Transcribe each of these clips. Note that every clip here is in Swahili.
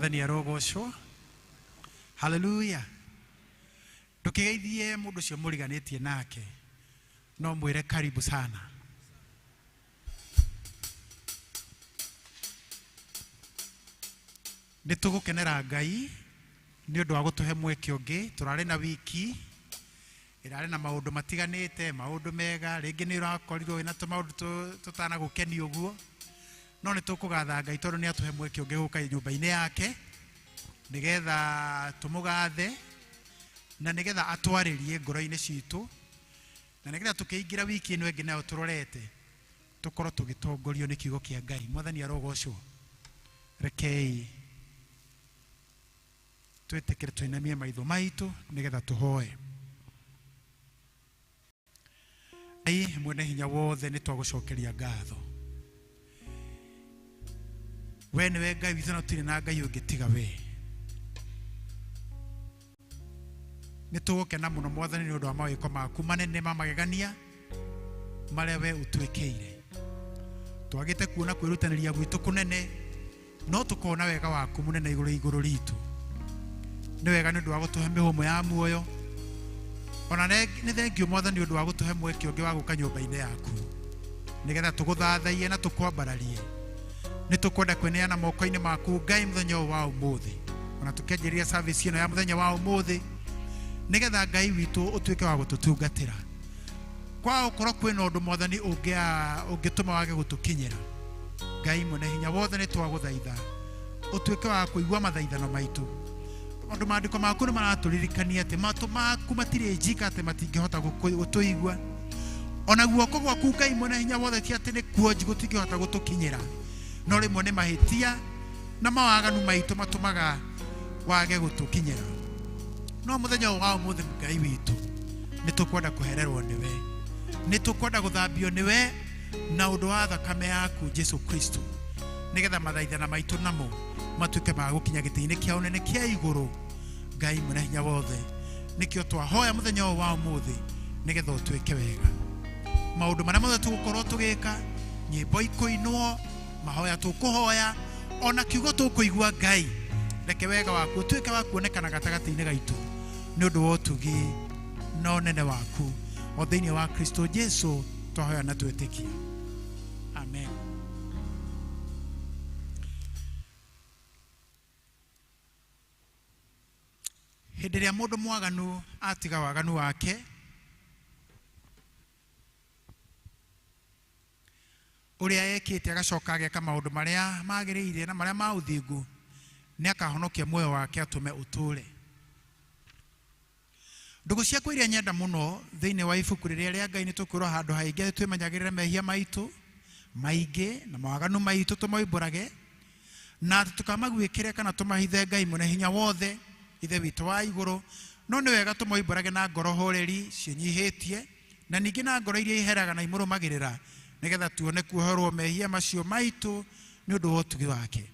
Mwathani arogocwo. Hallelujah. Ndukigeithie mundu cio muriganitie nake. No mwire karibu sana. Nitugukenera Ngai ni undu wa gutuhe mweke ungi. Turari na wiki irari na maundu matiganite, maundu mega, ringi ni urakorirwo wina maundu tutana gukeni uguo. No nitukugatha Ngai tondu ni atuhe mweke ungi guka nyumba-ini yake nigetha tumugathe na nigetha atwaririe ngoro-ini citu na nigetha tukiingira wiki ino ingi nayo turorete tukorwo tugitongorio ni kiugo kia Ngai. Mwathani arogocwo. Rekei twetekere tuinamie maitho maitu nigetha tuhoe. Ngai mwene hinya wothe ni twagucokeria ngatho. We niwe Ngai witu na tutire na Ngai ungi tiga we. Nitugukena muno Mwathani ni undu wa mawiko maku manene ma magegania maria we utwikeire. Twagite kuona kwirutaniria gwitu kunene no tukona wega waku munene iguru ritu. Ni wega ni undu wa gutuhe mihumo ya muoyo. Ona ni thengiu Mwathani ni undu wa gutuhe mweke ungi wa guka nyumba-ini yaku nigetha tuguthathaie na tukwambararie. Ni tukwenda kweneana moko-ini maku Ngai muthenya wa umuthi. Ona tukianjiria service ino ya muthenya wa umuthi nigetha Ngai witu utwike wa gututungatira. Kwa ukorwo kwina undu Mwathani ungituma wage gutukinyira, Ngai mwene hinya wothe ni twaguthaitha utwike wa kuigua mathaithano maitu. Undu maandiko maku ni maraturirikania ati matu maku matire njika ati matingihota gutuigua. Ona guoko gwaku Ngai mwene hinya wothe ti ati ni kuonji gutingihota gutukinyira, no rimwe ni mahitia na mawaganu maitu matumaga wage gutukinyira. No muthenya wa umuthi Ngai witu ni tukwenda kuhererwo niwe, ni tukwenda guthambio niwe na undu wa thakame yaku Jesu Kristo nigetha mathaithana maitu namo matuike ma gukinya giti-ini kia unene kia iguru. Ngai mwene hinya wothe nikio twahoya muthenya wa umuthi nigetha utwike wega. Maundu maria mothe tugukorwo tugika, nyimbo ikuinwo, mahoya tukuhoya, ona kiugo tukuigua Ngai, reke wega waku utwike wa kuonekana gatagati-ini gaitu ni undu wa utugi no nene waku o thiini wa Kristo Jesu twahoya na twitikia. Amen. Hindi ria mundu mwaganu atiga waganu wake, uria ekite agacoka ageka maundu maria magiriire na maria ma uthingu, ni akahonokia muoyo wake atume uture. Ndugu ciakwa iria nyenda muno thiini wa ibuku riria Ngai ni tukwirwo handu haingi twimenyagirire mehia maitu maingi na mawaganu maitu tumoimburage na tukamagwikire kana tumahithe Ngai mwene hinya wothe ithe witu wa iguru. No ni wega tumoimburage na ngoro horeri cinyihitie na ningi na ngoro iria iheraga na imurumagirira nigetha tuone kuoherwo mehia macio maitu ni undu wa utugi wake,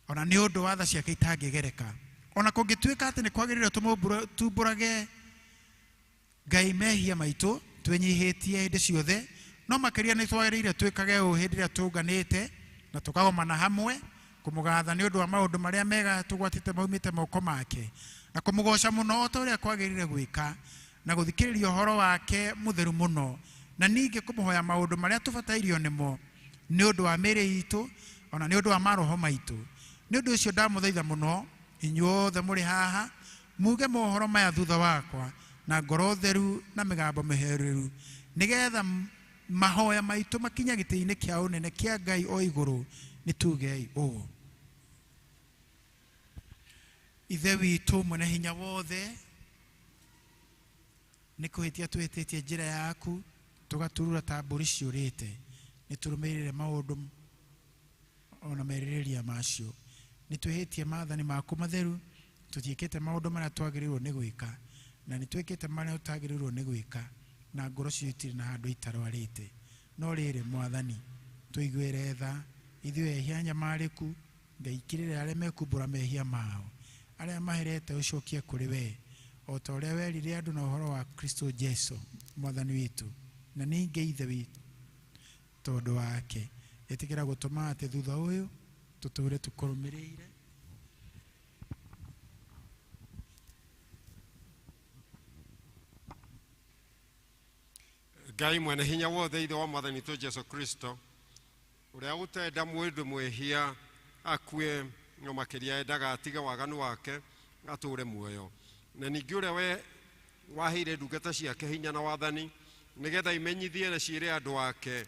ona ni undu wa tha ciake itangigereka. Ona kungituika ati ni kwagirire tumburage Ngai mehia maitu twenyihitie hindi ciothe, no makiria ni twagirire twikage hindi ria tunganite na tukagomana hamwe kumugatha ni undu wa maundu maria mega tugwatite maumite moko make na kumugoca muno ta uria kwagirire gwika na guthikiriria uhoro wake mutheru muno na ningi kumuhoya maundu maria tubatairio nimo ni undu wa miri itu ona ni undu wa maroho maitu. Ni undu ucio ndamuthaitha muno inyuothe muri haha muge mohoro maya thutha wakwa na ngoro theru na migambo mihereru nigetha mahoya maitu makinya giti-ini kia unene kia Ngai o iguru. Ni tugei o ithe witu mwene hinya wothe, ni kuhitia twititie njira yaku tugaturura ta mburi ciurite, ni turumirire maundu ona meririria macio, ni twihitie maathani maku matheru, tutiikite maundu maria twagirirwo ni gwika na ni twikite maria utagirirwo ni gwika na ngoro ciitire na handu itarwarite. No riri Mwathani tuiguire tha ithuĩ ehia nyamariku ngaikirire aria mekumbura mehia mao aria maherete ucokie kuri we o ta uria werire andu na uhoro wa Kristo Jesu Mwathani witu na ninge ithe witu tondu wake itikira gutuma ati thutha uyu tuture tukurumirire Ngai mwene hinya wothe ithe wa mwathani witũ Jesu Kristo uria utenda mũndũ mwĩhia akue no makĩria endaga atige waganu wake atũre muoyo na ningĩ ũrĩa we waheire ndungata ciake hinya na wathani nigetha imenyithie na ciĩre andũ ake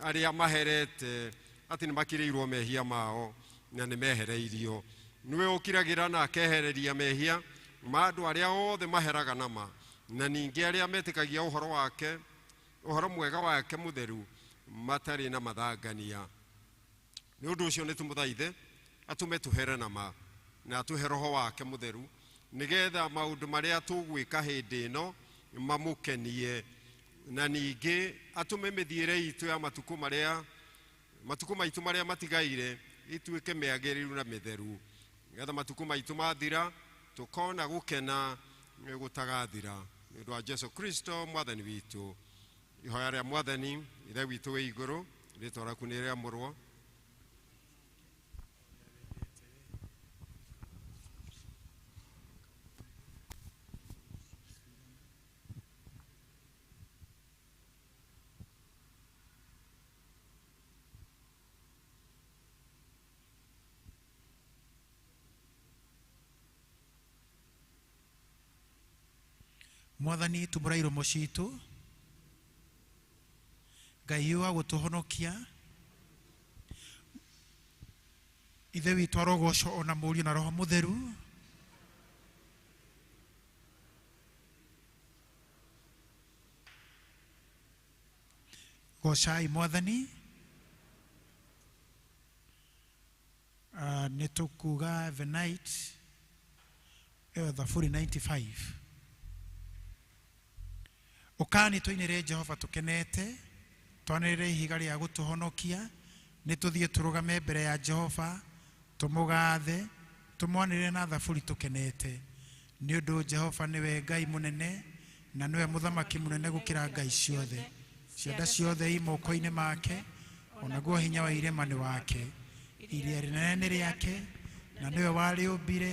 arĩa maherete atĩ nĩmakĩrĩirwo mehia mao na nĩmehereirio nĩwe ũkiragĩra na akehereria mehia ma andũ arĩa othe maheraga nama na ningĩ arĩa metĩkagia ũhoro wake ũhoro mwega wake mũtheru matarĩ na mathangania nĩ ũndũ ũcio nĩtũmũthaithe atũme tũhere nama na atũhe roho wake mũtheru nigetha maũndũ marĩa tũgwĩka hĩndĩ ĩno mamũkenie na ningĩ atũme mĩthiĩre itũ ya matukũ maitũ marĩa matigaire ituĩke mĩagĩrĩru na mĩtheru nigetha matukũ maitũ mathira tũkona gũkena gũtagathira nĩ ũndũ wa Jesu Kristo mwathani witũ ihoya rĩa mwathani ithe witũ wĩ igũrũ rĩĩtwa rĩaku nĩ rĩamũrwo Mwathani tumũra iromo citũ Ngai wa gũtũhonokia ithe witũ arogoco ona mũriũ na roho mũtheru gocai mwathani nĩtũkuga the night Thaburi 95 Ukani tũinĩre Jehova tũkenete twanĩrĩre ihiga rĩa gũtũhonokia nĩtũthiĩ tũrũgame mbere ya Jehova tũmũgathe tũmwanĩrĩre na thaburi tũkenete nĩ ũndũ Jehova nĩwe Ngai mũnene na nĩwe mũthamaki mũnene gũkĩra ngai ciothe cianda ciothe i moko-inĩ make onaguo hinya wa irema nĩ wake iria rĩnene nĩ rĩake na nĩwe warĩũmbire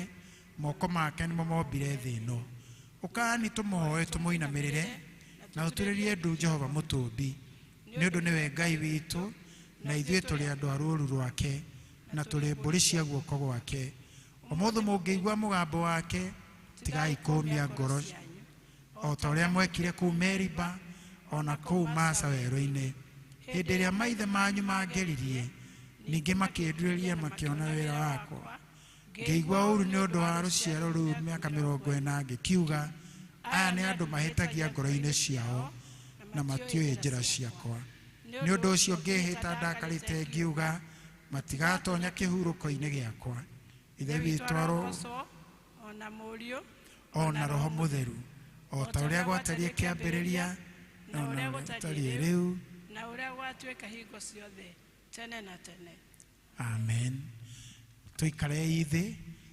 moko make nĩmo mombire thĩ ĩno Ukani tũmũhoe tũmũinamĩrĩre na ũturĩrie ndu Jehova mũtũmbi nĩ ũndũ nĩwe Ngai witũ na ithuĩ tũrĩ andũ a rũũru rwake na tũrĩ mbũri cia guoko gwake ũmũthĩ mũngĩigua mũgambo wake tigai kũũmia ngoro o ta ũrĩa mwekire kũu Meriba ona kũu Masa werũ-inĩ hĩndĩ ĩrĩa maithe manyu mangeririe ningĩ makĩnduĩria makĩona wĩra wakwa ngĩigua ũũru nĩ ũndũ wa rũciaro rũu mĩaka 40 ngĩkiuga aya nĩ andũ mahĩtagia ngoro-inĩ ciao na matiũĩ njĩra ciakwa nĩ ũndũ ũcio ngĩhĩta ndakarĩte ngiuga matigatonya kĩhurũko-inĩ gĩakwa ithe witũ ona mũriũ ona roho mũtheru o ta ũrĩa gwatariĩ kĩambĩrĩria na ũrĩa gũtariĩ rĩu na ũrĩa gwatuĩka hingo ciothe tene na tene amen tũikare ithĩ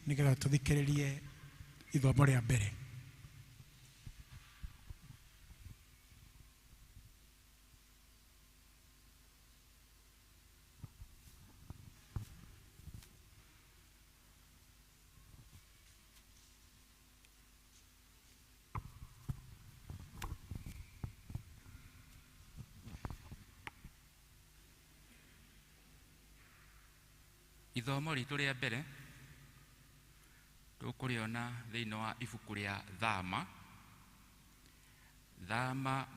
nĩgetha tũthikĩrĩrie ithomo rĩa mbere Ithomo ritũ rĩa mbere tũkũrĩona thĩinĩ wa ibuku rĩa Thama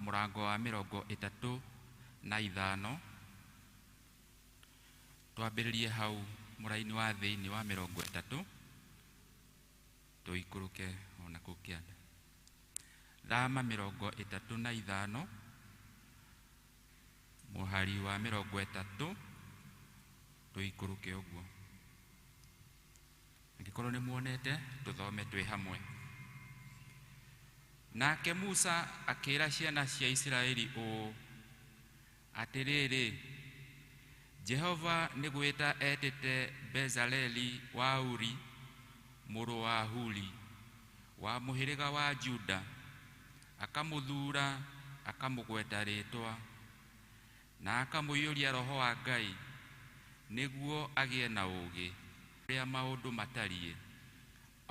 mũrango wa 35 twambĩrĩrie hau mũraini wa thĩinĩ wa 30 tũikũrũke ona kũu kĩanda Thama 35 mũhari wa 30 tũikũrũke ũguo angĩkorwo nĩ muonete tũthome twĩ hamwe Nake Musa akĩĩra ciana cia Isiraeli ũũ atĩrĩrĩ Jehova nĩ gwĩta etĩte Bezaleli wa Uri mũrũ wa Huri wa mũhĩrĩga wa Juda akamũthura akamũgweta rĩtwa na akamũiyũria roho wa Ngai nĩguo agĩe na ũũgĩ rĩa maũndũ matariĩ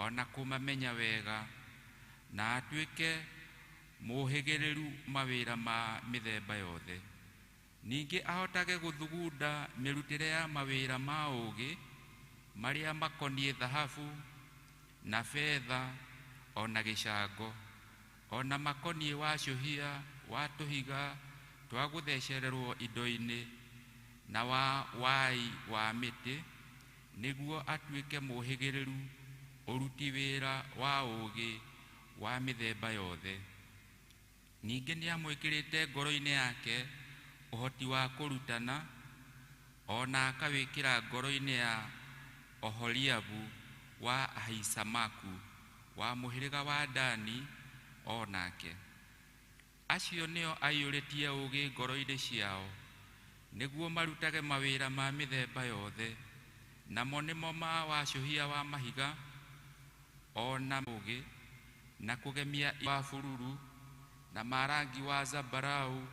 ona kũmamenya wega na atuĩke mũhĩgĩrĩru mawĩra ma mĩthemba yothe. Ningĩ ahotage gũthugunda mĩrutĩre ya mawĩra ma ũũgĩ marĩa makoniĩ thahabu na betha ona gĩcango, ona makoniĩ wacũhia wa tũhiga twa gũthecererwo indo-inĩ na wai wa mĩtĩ, nĩguo atuĩke mũhĩgĩrĩru ũruti wĩra wa ũũgĩ wa mĩthemba yothe. Ningĩ nĩamwĩkĩrĩte ngoro-inĩ yake ũhoti wa kũrutana, ona akawĩkĩra ngoro-inĩ ya Oholiabu wa Ahisamaku wa mũhĩrĩga wa Dani onake. Acio nĩo aiyũrĩtie ũũgĩ ngoro-inĩ ciao, nĩguo marutage mawĩra ma mĩthemba yothe, namo nĩmo ma wacũhia wa mahiga, ona ũũgĩ na kũgemia wa bururu na marangi wa zambarau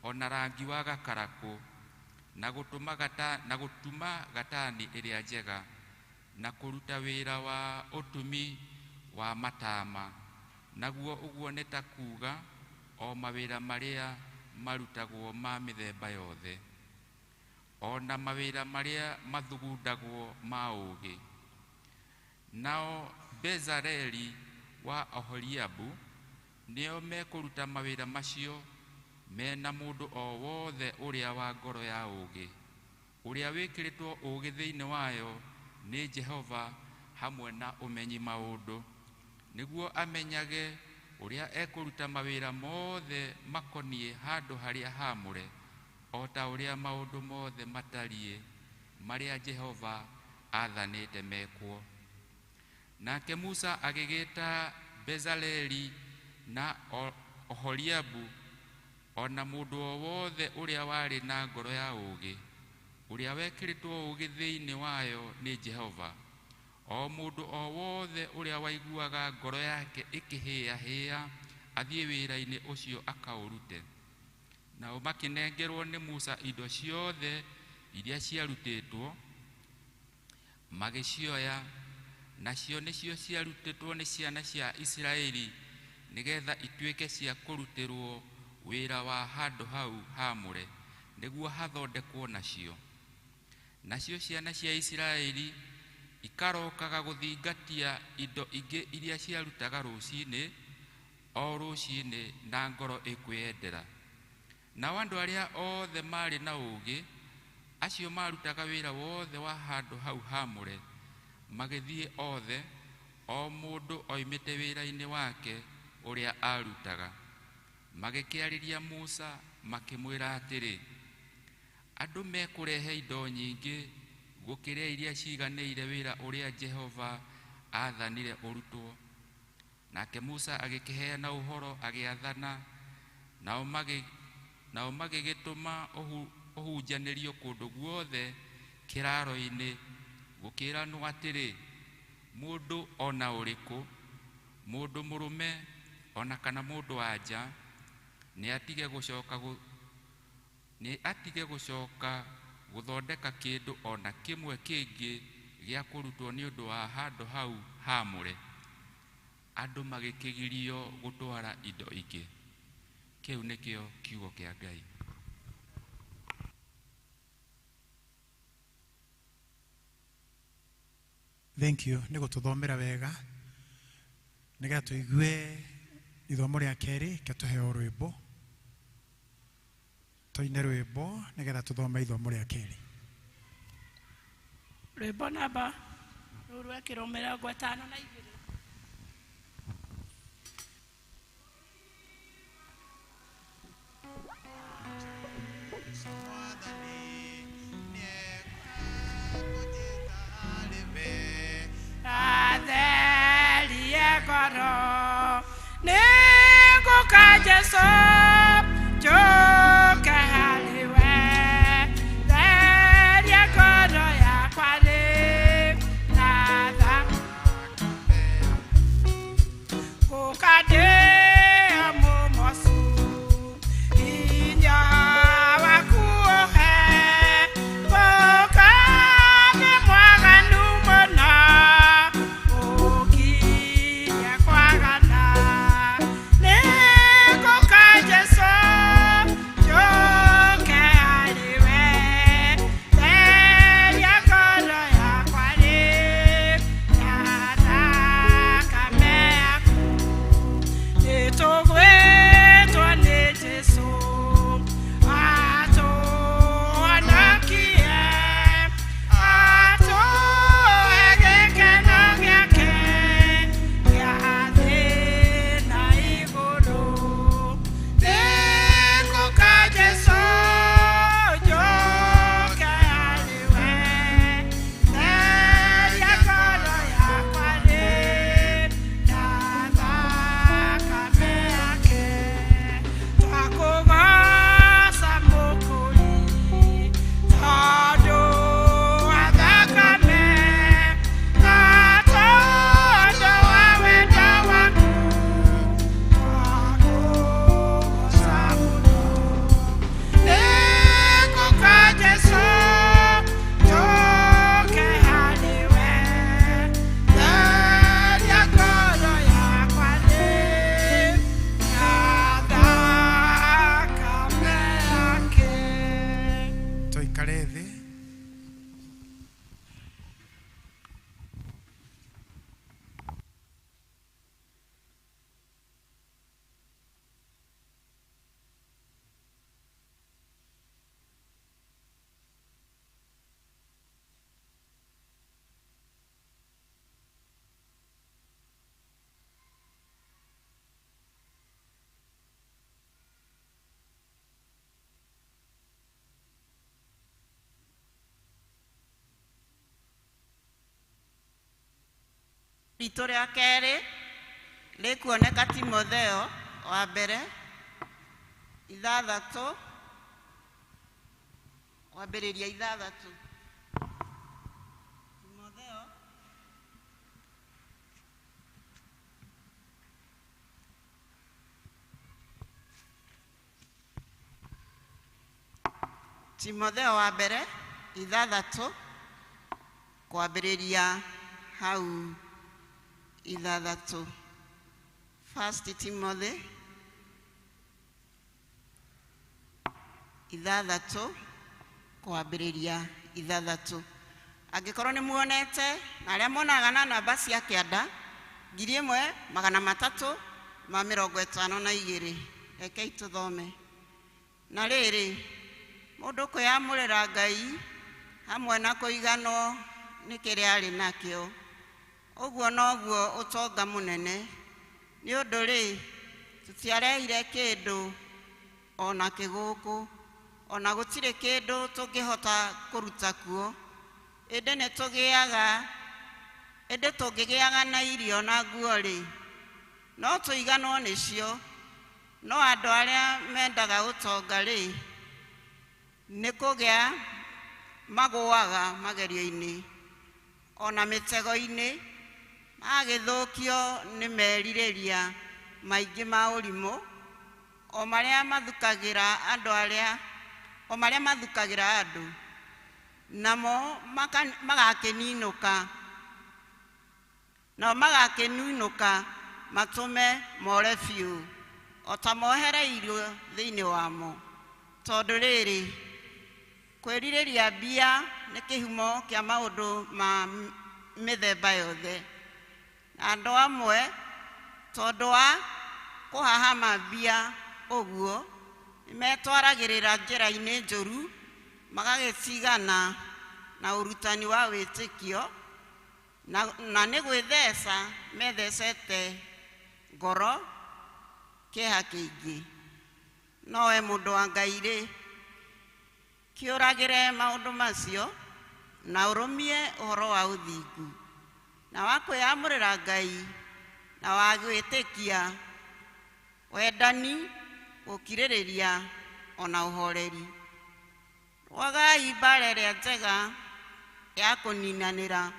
ona rangi wa gakarakũ, na gũtuma gatani ĩrĩa njega, na kũruta wĩra wa ũtumi wa matama. Naguo ũguo nĩ ta kuuga o mawĩra marĩa marutagwo ma mĩthemba yothe, ona mawĩra marĩa mathugundagwo ma ũũgĩ. Nao Bezaleli wa Oholiabu nĩo mekũruta mawĩra macio mena mũndũ o wothe ũrĩa wa ngoro ya ũũgĩ, ũrĩa wĩkĩrĩtwo ũũgĩ thĩinĩ wayo nĩ Jehova hamwe na ũmenyi maũndũ, nĩguo amenyage ũrĩa ekũruta mawĩra mothe makoniĩ handũ harĩa haamũre, o ta ũrĩa maũndũ mothe matariĩ marĩa Jehova athanĩte mekwo. Nake Musa agĩgĩta Bezaleli na Oholiabu ona mũndũ o wothe ũrĩa warĩ na ngoro ya ũũgĩ, ũrĩa wekĩrĩtwo ũũgĩ thĩinĩ wayo nĩ Jehova, o mũndũ o wothe ũrĩa waiguaga ngoro yake ĩkĩhĩahĩa athiĩ wĩra-inĩ ũcio akaũrute. Nao makĩnengerwo nĩ Musa indo ciothe iria ciarutĩtwo, magĩcioya, nacio nĩcio ciarutĩtwo nĩ ciana cia Isiraeli, nĩgetha ituĩke cia kũrutĩrwo wĩra wa handũ hau haamũre, nĩguo hathondekwo nacio. Nacio ciana cia Isiraeli ikarokaga gũthingatia indo ingĩ iria ciarutaga rũcinĩ o rũcinĩ na ngoro ĩkwĩendera. Nao andũ arĩa othe marĩ na ũũgĩ, acio marutaga wĩra wothe wa handũ hau haamũre, magĩthiĩ othe, o mũndũ oimĩte wĩra-inĩ wake ũrĩa arutaga. Magĩkĩarĩria Musa makĩmwĩra atĩrĩ, andũ mekũrehe indo nyingĩ gũkĩrĩa iria ciiganĩire wĩra ũrĩa Jehova athanire ũrutwo. Nake Musa agĩkĩheana ũhoro agĩathana, nao magĩgĩtũma ũhunjanĩrio kũndũ guothe kĩraro-inĩ, gũkĩĩranwo atĩrĩ, mũndũ ona ũrĩkũ, mũndũ mũrũme ona kana mũndũ wa nja, nĩ atige gũcoka gũthondeka kĩndũ ona kĩmwe kĩngĩ gĩa kũrutwo nĩ ũndũ wa handũ hau haamũre. Andũ magĩkĩgirio gũtwara indo ingĩ. Kĩu nĩkĩo kiugo kĩa Ngai. Thank you. Nĩ gũtũthomera wega nĩgetha tũigue ithomo rĩa kerĩ, kĩtũheo rwĩmbo. Tũine rwĩmbo nĩgetha tũthome ithomo rĩa kerĩ. Rwĩmbo namba rũu rwekĩrwo 52. Yeah. ritũ rĩa kerĩ rĩkuoneka Timotheo wa mbere 6 wambĩrĩria 6. Timotheo wa mbere 6 kwambĩrĩria hau 6. First Timothy 6 kwambĩrĩria 6. Angĩkorwo nĩ muonete na arĩa monaga na namba cia kĩanda 1352 rekei tũthome. Na rĩrĩ mũndũ kwĩyamũrĩra Ngai hamwe na kũiganwo nĩ kĩrĩa arĩ nakĩo, ũguo noguo ũtonga mũnene, nĩ ũndũ rĩ tũtiarehire kĩndũ ona kĩgũkũ, ona gũtirĩ kĩndũ tũngĩhota kũruta kuo, ĩndĩ tũngĩgĩaga na irio na nguo rĩ no tũiganwo nĩcio. No andũ arĩa mendaga ũtonga rĩ nĩ kũgĩa magũaga magerio-inĩ ona mĩtego-inĩ, magĩthũkio nĩ merirĩria maingĩ ma ũrimũ o marĩa mathukagĩra andũ, namo magakĩninũka matũme more biũ o ta mohereirio thĩinĩ wamo. Tondũ rĩrĩ kwĩrirĩria mbia nĩ kĩhumo kĩa maũndũ ma mĩthemba yothe, na andũ amwe tondũ wa kũhahama mbia ũguo nĩmetwaragĩrĩra njĩra-inĩ njũru, magagĩtigana na ũrutani wa wĩtĩkio na nĩ gwĩtheca methecete ngoro kĩeha kĩingĩ. Nowe mũndũ wa Ngai rĩ kĩũragĩre maũndũ macio na ũrũmie ũhoro wa ũthingu na wa kwĩyamũrĩra Ngai na wa gwĩtĩkia, wendani, gũkirĩrĩria ona ũhoreri. Rwagai mbara ĩrĩa njega ya kũninanĩra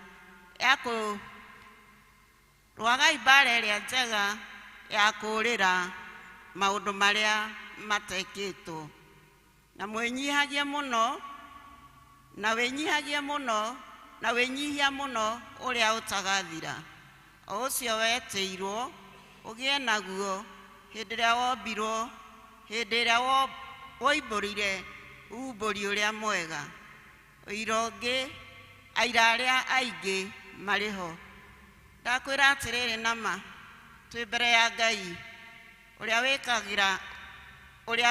rwagai mbara ĩrĩa njega ya kũũrĩra maũndũ marĩa matekĩtwo, na mwĩnyihagie mũno na wĩnyihia mũno ũrĩa ũtagathira, o ũcio wetĩirwo ũgĩe naguo hĩndĩ ĩrĩa wombirwo, hĩndĩ ĩrĩa woimbũrire uumbũri ũrĩa mwega. Ũira ũngĩ aira arĩa aingĩ marĩ ho. Ndakwĩra atĩrĩrĩ nama twĩ mbere ya Ngai ũrĩa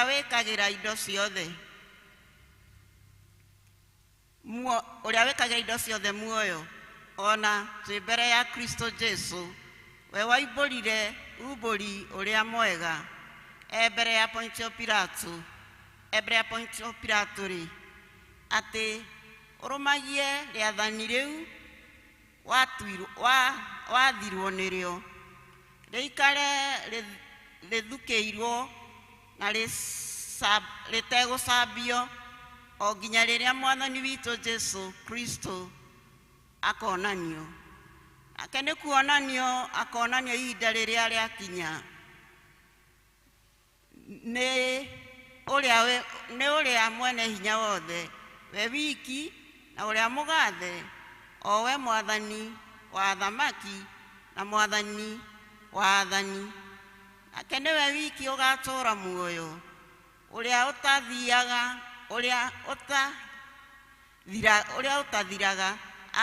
wĩkagĩra indo ciothe muoyo, ona twĩ mbere ya Kristo Jesu we waimbũrire uumbũri ũrĩa mwega mbere ya Pontio Pilato rĩ atĩ ũrũmagie rĩathani rĩu wathirwo nĩrĩo, rĩikare rĩthukĩirwo na rĩtegũcambio o nginya rĩrĩa Mwathani witũ Jesu Kristo akonanio. Nake nĩ kuonanio akonanio ihinda rĩrĩa rĩakinya. Nĩ ũrĩa mwene hinya wothe, we wiki na ũrĩa mũgathe, o we Mwathani wa athamaki na Mwathani wa athani. Nake nĩwe wiki ũgatũũra muoyo, ũrĩa ũtathiraga,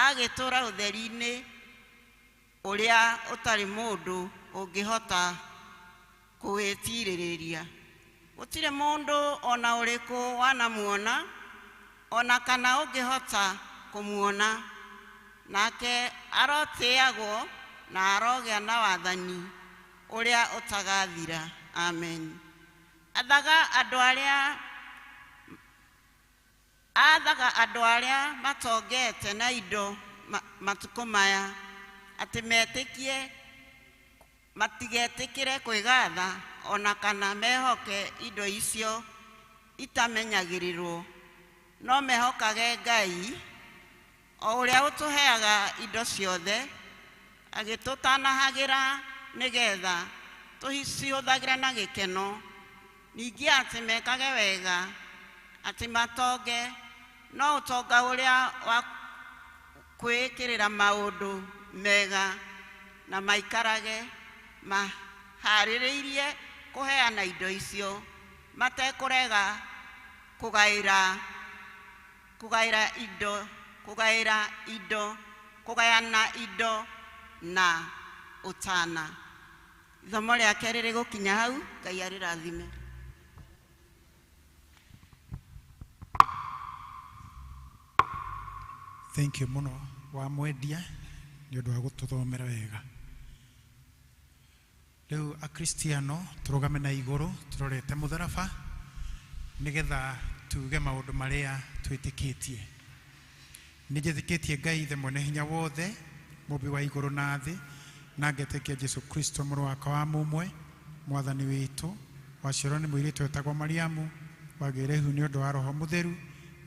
agĩtũũra ũtheri-inĩ ũrĩa ũtarĩ mũndũ ũngĩhota kũwĩtirĩrĩria. Gũtirĩ mũndũ ona ũrĩkũ wanamuona ona kana ũngĩhota kũmuona, nake arotĩagwo na arogĩa na wathani ũrĩa ũtagathira. Amen. Athaga andũ arĩa matongete na indo matukũ maya, atĩ metĩkie matigetĩkĩre kwĩgatha ona kana mehoke indo icio itamenyagĩrĩrwo, no mehokage Ngai o ũrĩa ũtũheaga indo ciothe agĩtũtanahagĩra nĩgetha tũcihũthagĩre na gĩkeno, ningĩ atĩ mekage wega atĩ matonge, no ũtonga ũrĩa wa kwĩĩkĩrĩra maũndũ mega na maikarage maharĩrĩirie kũheana indo icio matekũrega kũgayana indo na ũtana. Ithomo rĩa kerĩ rĩgũkinya hau. Ngai arĩrathime. Thank you muno wa mwendia nĩ ũndũ wa gũtũthomera wega. Rĩu akristiano tũrũgame na igũrũ tũrorete mũtharaba nĩgetha tuge maũndũ marĩa twĩtĩkĩtie. Nĩ njĩtĩkĩtie Ngai Ithe Mwene Hinya Wothe, mũmbi wa igũrũ na thĩ, na ngetĩkia Jesu Kristo mũrũ wake wa mũmwe, mwathani witũ, waciarwo nĩ mũirĩtu wetagwo Mariamu, wagĩire hu nĩ ũndũ wa Roho Mũtheru,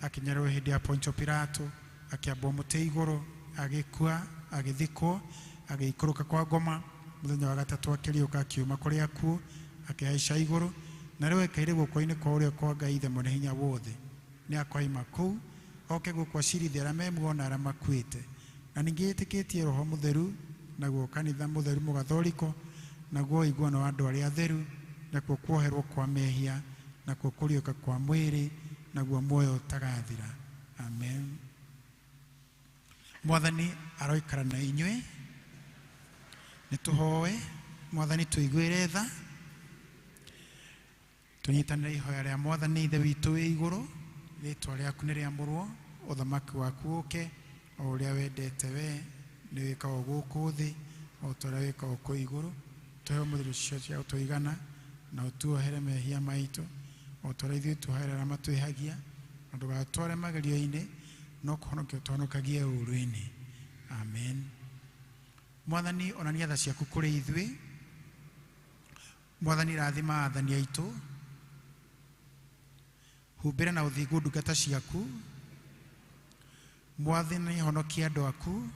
akinyarwo hĩndĩ ya Pontio Pilato, akĩambwo mũtĩ igũrũ, agĩkua, agĩthikwo, agĩikũrũka kwa ngoma, mũthenya wa gatatũ akĩriũka akiuma kũrĩ akuũ, akĩhaica igũrũ, na rĩu ekaire guoko-inĩ kwa ũrĩo kwa Ngai Ithe Mwene Hinya Wothe. Nĩ akoima kũu oke gũkũ acirithia arĩa memuona arĩa makuĩte. Na ningĩ ĩtĩkĩtie Roho Mũtheru, naguo kanitha mũtheru mũgathoriko, naguo ũiguano wa andũ arĩa atheru, nakuo kuoherwo kwa mehia, nakuo kũriũka kwa mwĩrĩ, naguo muoyo ũtagathira. Amen. Mwathani aroikara na inyuĩ. Nĩtũhoe Mwathani tũiguĩre tha, tũnyitanĩre ihoya rĩa Mwathani Ithe witũ wĩ igũrũ, rĩĩtwa rĩaku nĩ rĩamũrwo, ũthamaki waku ũke, o ũrĩa wendete we nĩ wĩkagwo gũkũ thĩ, o ta ũrĩa wĩkagwo kũu igũrũ. Tũhe mũtheri cio cia gũtũigana na ũtuohere mehia maitũ, o ta ũrĩa ithuĩ tuohere arĩa matwĩhagia, na ndũgatware magerio-inĩ, no kũhonokia ũtũhonokagie ũũru-inĩ. Amen. Mwathani onania tha ciaku kũrĩ ithuĩ. Mwathani rathima athani aitũ, humbĩra na ũthingu ndungata ciaku. Mwathani honokia andũ aku.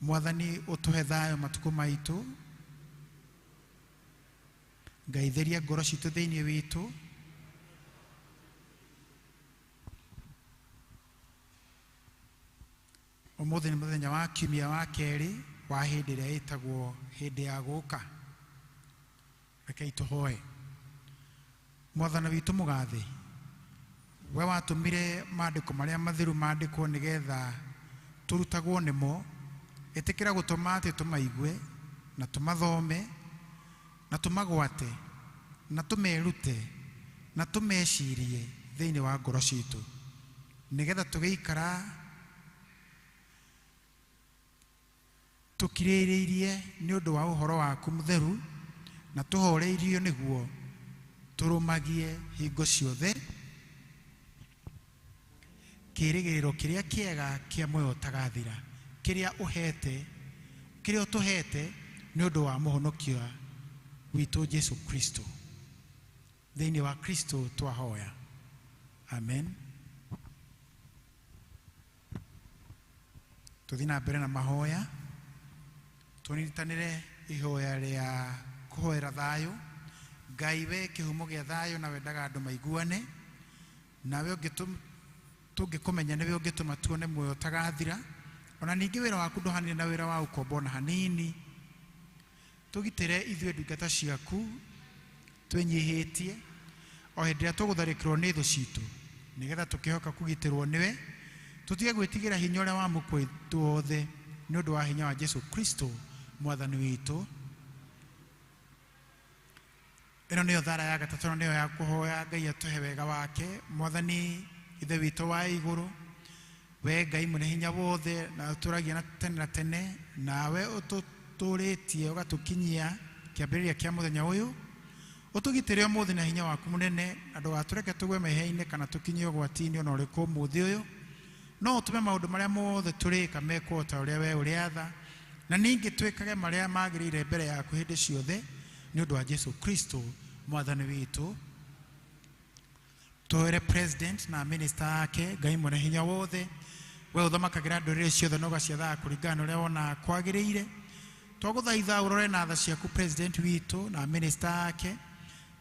Mwathani ũtũhe thayũ matukũ maitũ. Ngai theria ngoro citũ thĩinĩ witũ. Ũmũthĩ nĩ mũthenya wa kiumia wa kerĩ wa hĩndĩ ĩrĩa ĩtagwo hĩndĩ ya gũũka. Rekei tũhoe. Mwathani witũ mũgathĩ, we watũmire maandĩko marĩa matheru maandĩkwo nĩgetha tũrutagwo nĩmo, ĩtĩkĩra gũtũma atĩ tũmaigue na tũmathome na tũmagwate na tũmerute na tũmecirie thĩinĩ wa ngoro citũ, nĩgetha tũgĩikara tũkirĩrĩirie nĩ ũndũ wa ũhoro waku mũtheru, na tũhoreirio nĩguo tũrũmagie hingo ciothe kĩĩrĩgĩrĩro kĩrĩa kĩega kĩa muoyo ũtagathira, kĩrĩa ũtũhete nĩ ũndũ wa mũhonokia witũ Jesu Kristo. Thĩinĩ wa Kristo twahoya. Amen. Tũthiĩ na mbere na mahoya. Tũnyitanĩre ihoya rĩa kũhoera thayũ. Ngai we kĩhumo gĩa thayũ na wendaga andũ maiguane, nawe tũngĩkũmenya nĩwe ũngĩtũma tuone muoyo ũtagathira, ona ningĩ wĩra waku ndũhanire na wĩra wa ũkombo na hanini. Tũgitĩre ithuĩ ndungata ciaku twĩnyihĩtie o hĩndĩ ĩrĩa tũgũtharĩkĩrwo nĩ thũ citũ, nĩgetha tũkĩhoka kũgitĩrwo nĩwe, tũtige gwĩtigĩra hinya ũrĩa wa mũkũĩtũ wothe nĩ ũndũ wa hinya wa Jesu Kristo mwathani witũ. Ĩno nĩyo thara ya gatatũ, na nĩyo ya kũhoya Ngai atũhe wega wake. Mwathani Ithe witũ wa igũrũ, we Ngai Mwene Hinya Wothe na ũtũragia na tene na tene, nawe ũtũtũrĩtie ũgatũkinyia kĩambĩrĩria kĩa mũthenya ũyũ, ũtũgitĩre ũmũthĩ na hinya waku mũnene, na ndũgatũreke tũgwe mehia-inĩ kana tũkinyie ũgwati-inĩ ona ũrĩkũ ũmũthĩ ũyũ. no tume maundu maria mothe turika mekwo ta uria we uriatha na ningi twikage maria magirire mbere yaku hindi ciothe ni undu wa Jesu Kristo mwathani witu. Tuhere president na minister ake Ngai mwene hinya wothe we uthomakagira ndurire ciothe no gaciatha kuringana uria wona kwagirire. Twaguthaitha urore na tha ciaku president witu na minister ake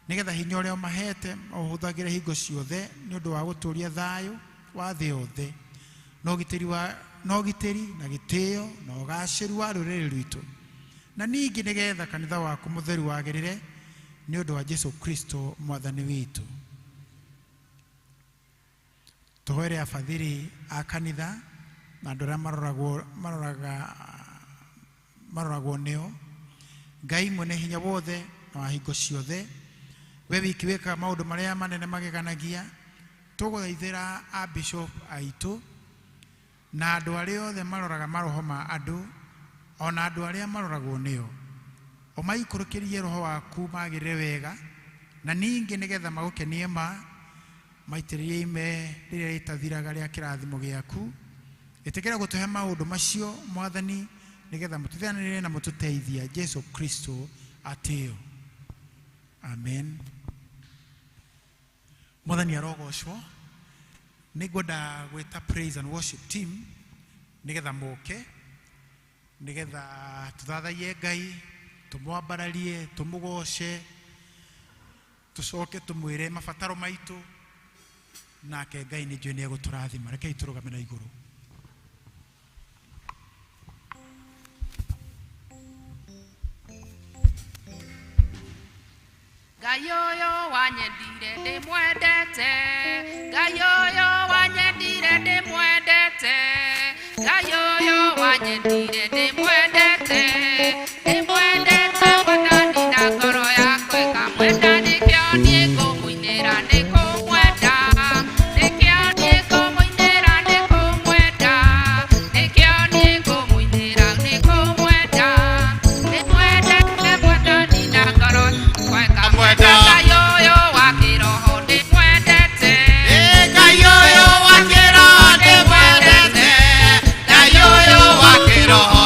nigetha hinya uria mahete uhuthagire hingo ciothe ni undu wa guturia thayo wa thi yothe no gitiri na gitio na ugaciru wa ruriri rwitu na ningi nigetha kanitha waku mutheru wagirire ni undu wa Jesu Kristo mwathani witu. Tuhoere afadhili a kanitha na andu aria maroragwo nio Ngai mwene hinya wothe na wa hingo ciothe we wiki weka maundu maria manene mageganagia. Tuguthaithira a bishop aitu na andu aria othe maroraga maroho ma andu ona andu aria maroragwo nio omaikurukirie roho waku magirire wega na ningi nigetha magukenie maitiririe ime riria ritathiraga ria kirathimo giaku. Itikira gutuhe maundu macio mwathani nigetha mututhianire na mututeithia Jesu Kristo atio. Amen. Mwathani arogocwo. Nigwenda gwita praise and worship team nigetha moke nigetha tuthathaie Ngai tumwambararie tumugoce tucoke tumwire mabataro maitu nake Ngai ni njui ni eguturathima. Rekei turugame na iguru. Ngai uyu wanyendire ndimwendete, Ngai uyu wanyendire ndimwendete, Ngai uyu wanyendire ndimwendete, ndimwendete mwendani na ngoro yakwa ikamwenda nikio nie ngumuinira nikumwenda, nikio nie ngumuinira nikumwenda, nikio nie ngumuinira nikumwenda, ndimwendete mwendani na ngoro yakwa ikamwenda. Ngai uyu wa kiroho ndimwendete, Ngai uyu wa kiroho ndimwendete, Ngai uyu wa kiroho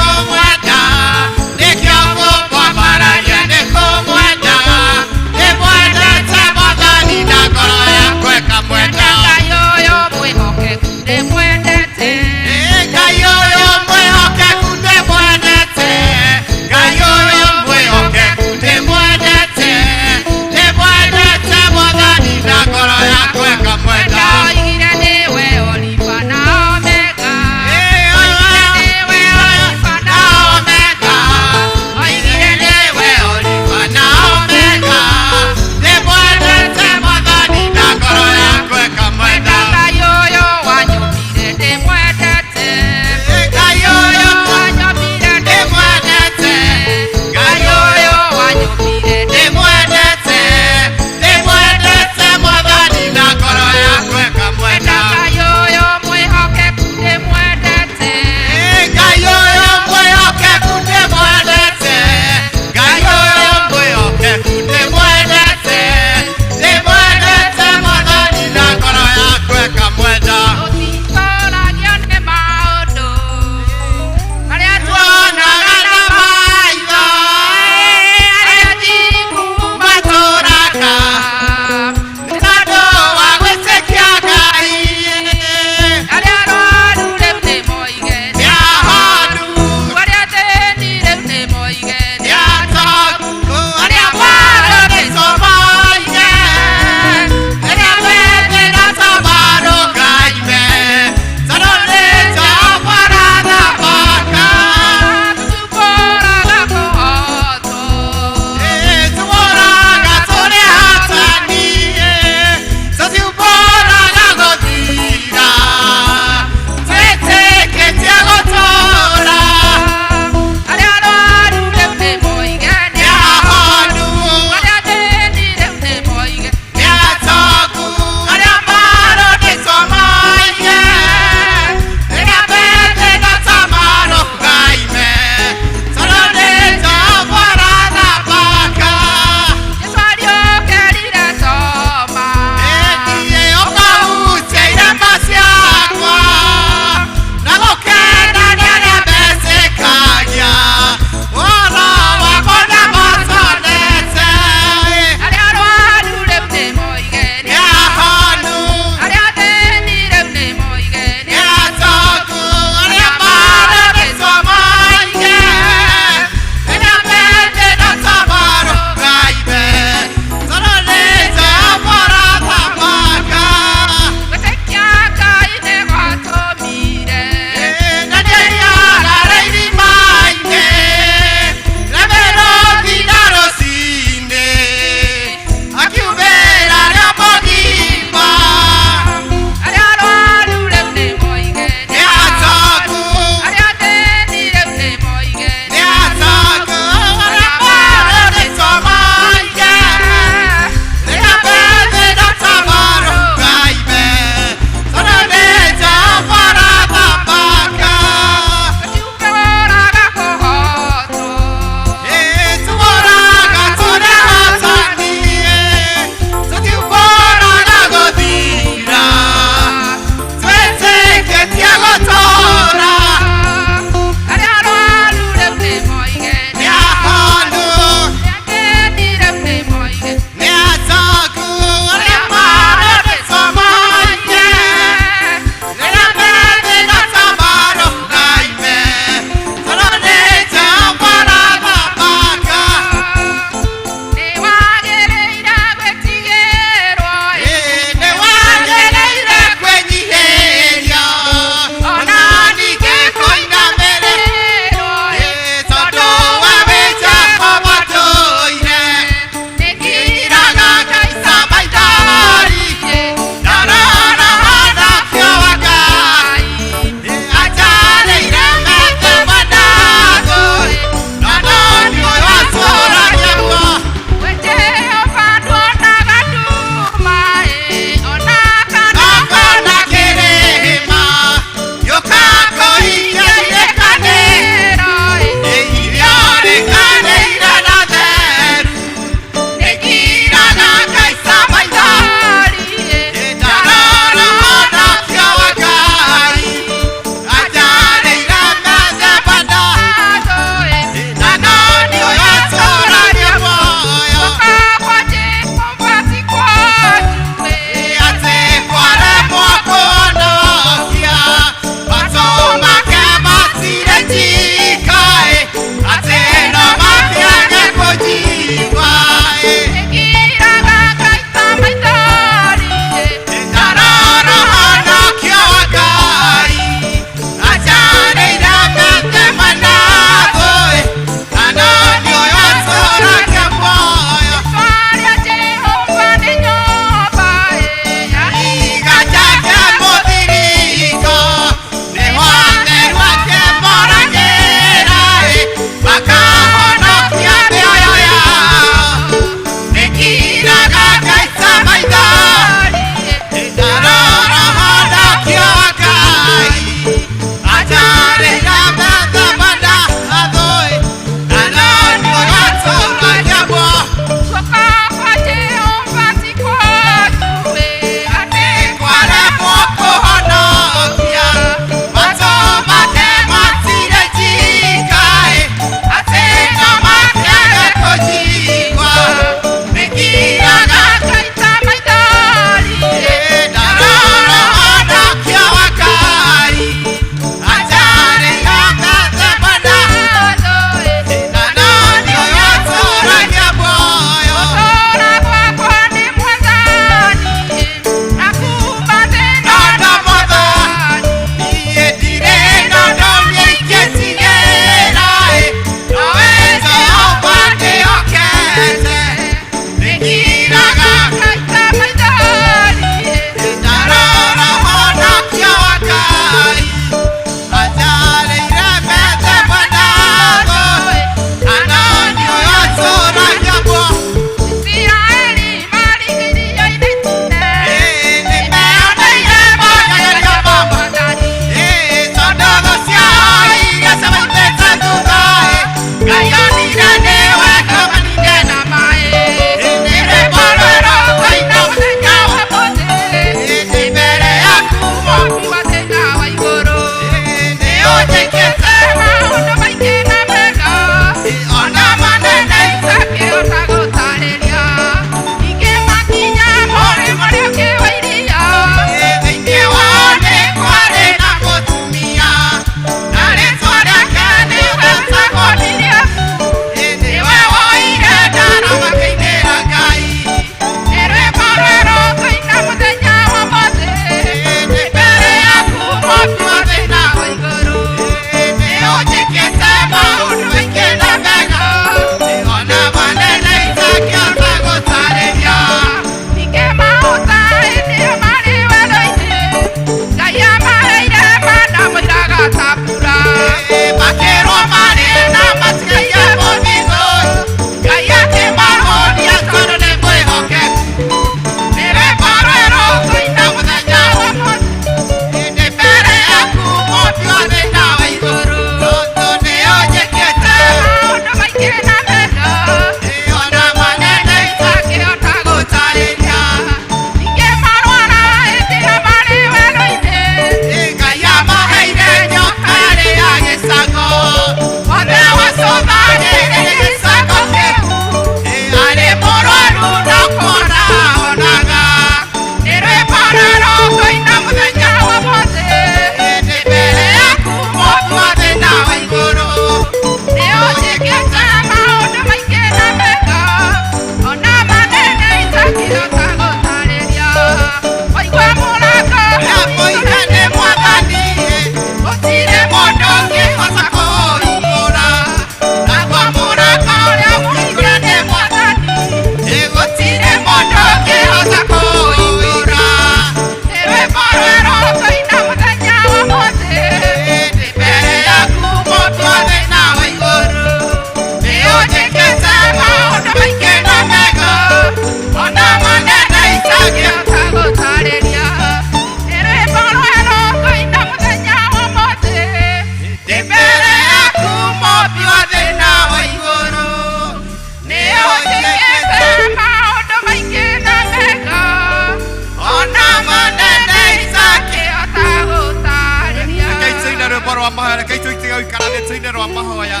rwa mahoya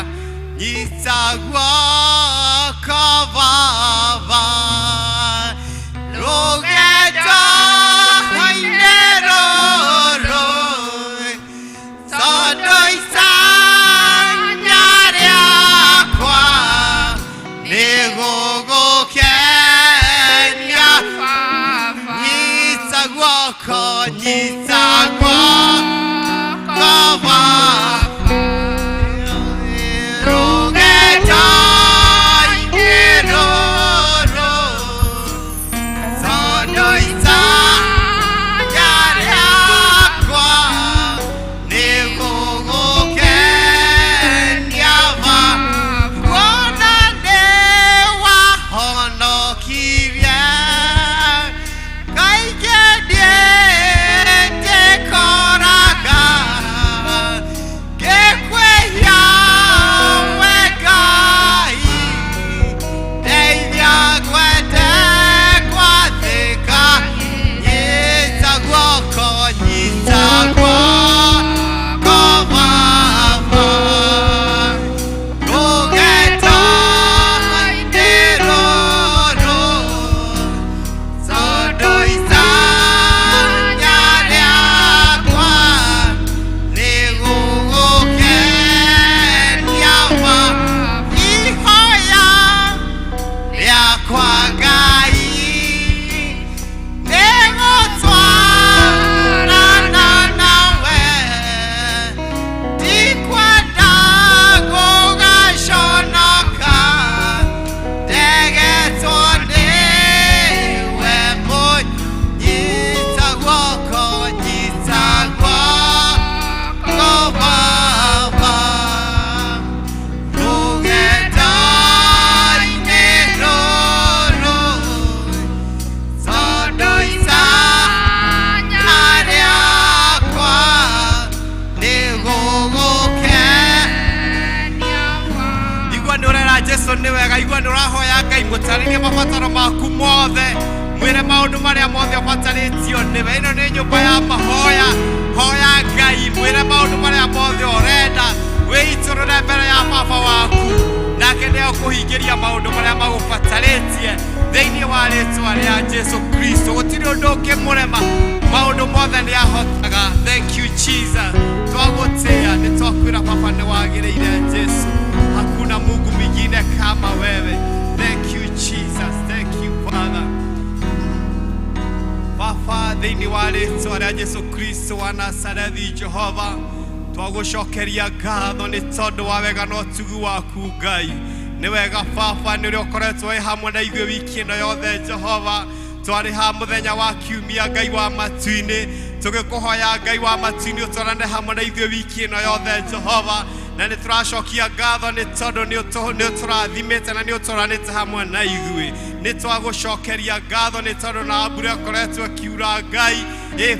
nyitagwo kobaba rugendo haine roro sondo isanya riakwa nigugukenia nyitagwo kobaba Mutarĩrie mabataro maku mothe mwĩre maũndũ marĩa mothe ũbatarĩtio nĩwe. Ĩno nĩ nyũmba ya mahoya. Hoya Ngai mwĩre maũndũ marĩa mothe ũrenda wĩitũrũre mbere ya baba waku nake nĩegũkũhingĩria maũndũ marĩa magũbatarĩtie thĩinĩ wa rĩĩtwa rĩa Jesũ Kristo. Gũtirĩ ũndũ ũngĩmũrema, maũndũ mothe nĩahotaga. Thank you Jesus. Twagũtĩa nĩtwakwĩra baba nĩwagĩrĩire Jesũ. Hakuna Mungu mwingine kama wewe. Thank you Jesus. Thank you Father. Baba thĩinĩ wa rĩĩtwa rĩa Jesũ Kristo wa Nazarethi Jehova, twagũcokeria ngatho nĩ tondũ wa wega na ũtugi waku Ngai. Nĩ wega Baba nĩ ũrĩa ũkoretwo wĩ hamwe na ithuĩ wiki ĩno yothe Jehova. Twarĩ ha mũthenya wa kiumia Ngai wa matu-inĩ, tũgĩkũhoya Ngai wa matu-inĩ ũtwarane hamwe na ithuĩ wiki ĩno yothe Jehova. Na nĩ tũracokia ngatho nĩ tondũ nĩ ũtũrathimĩte na nĩ ũtũranĩte hamwe na ithuĩ. Nĩ twagũcokeria ngatho nĩ tondũ na mbura ĩkoretwo ĩkiura Ngai.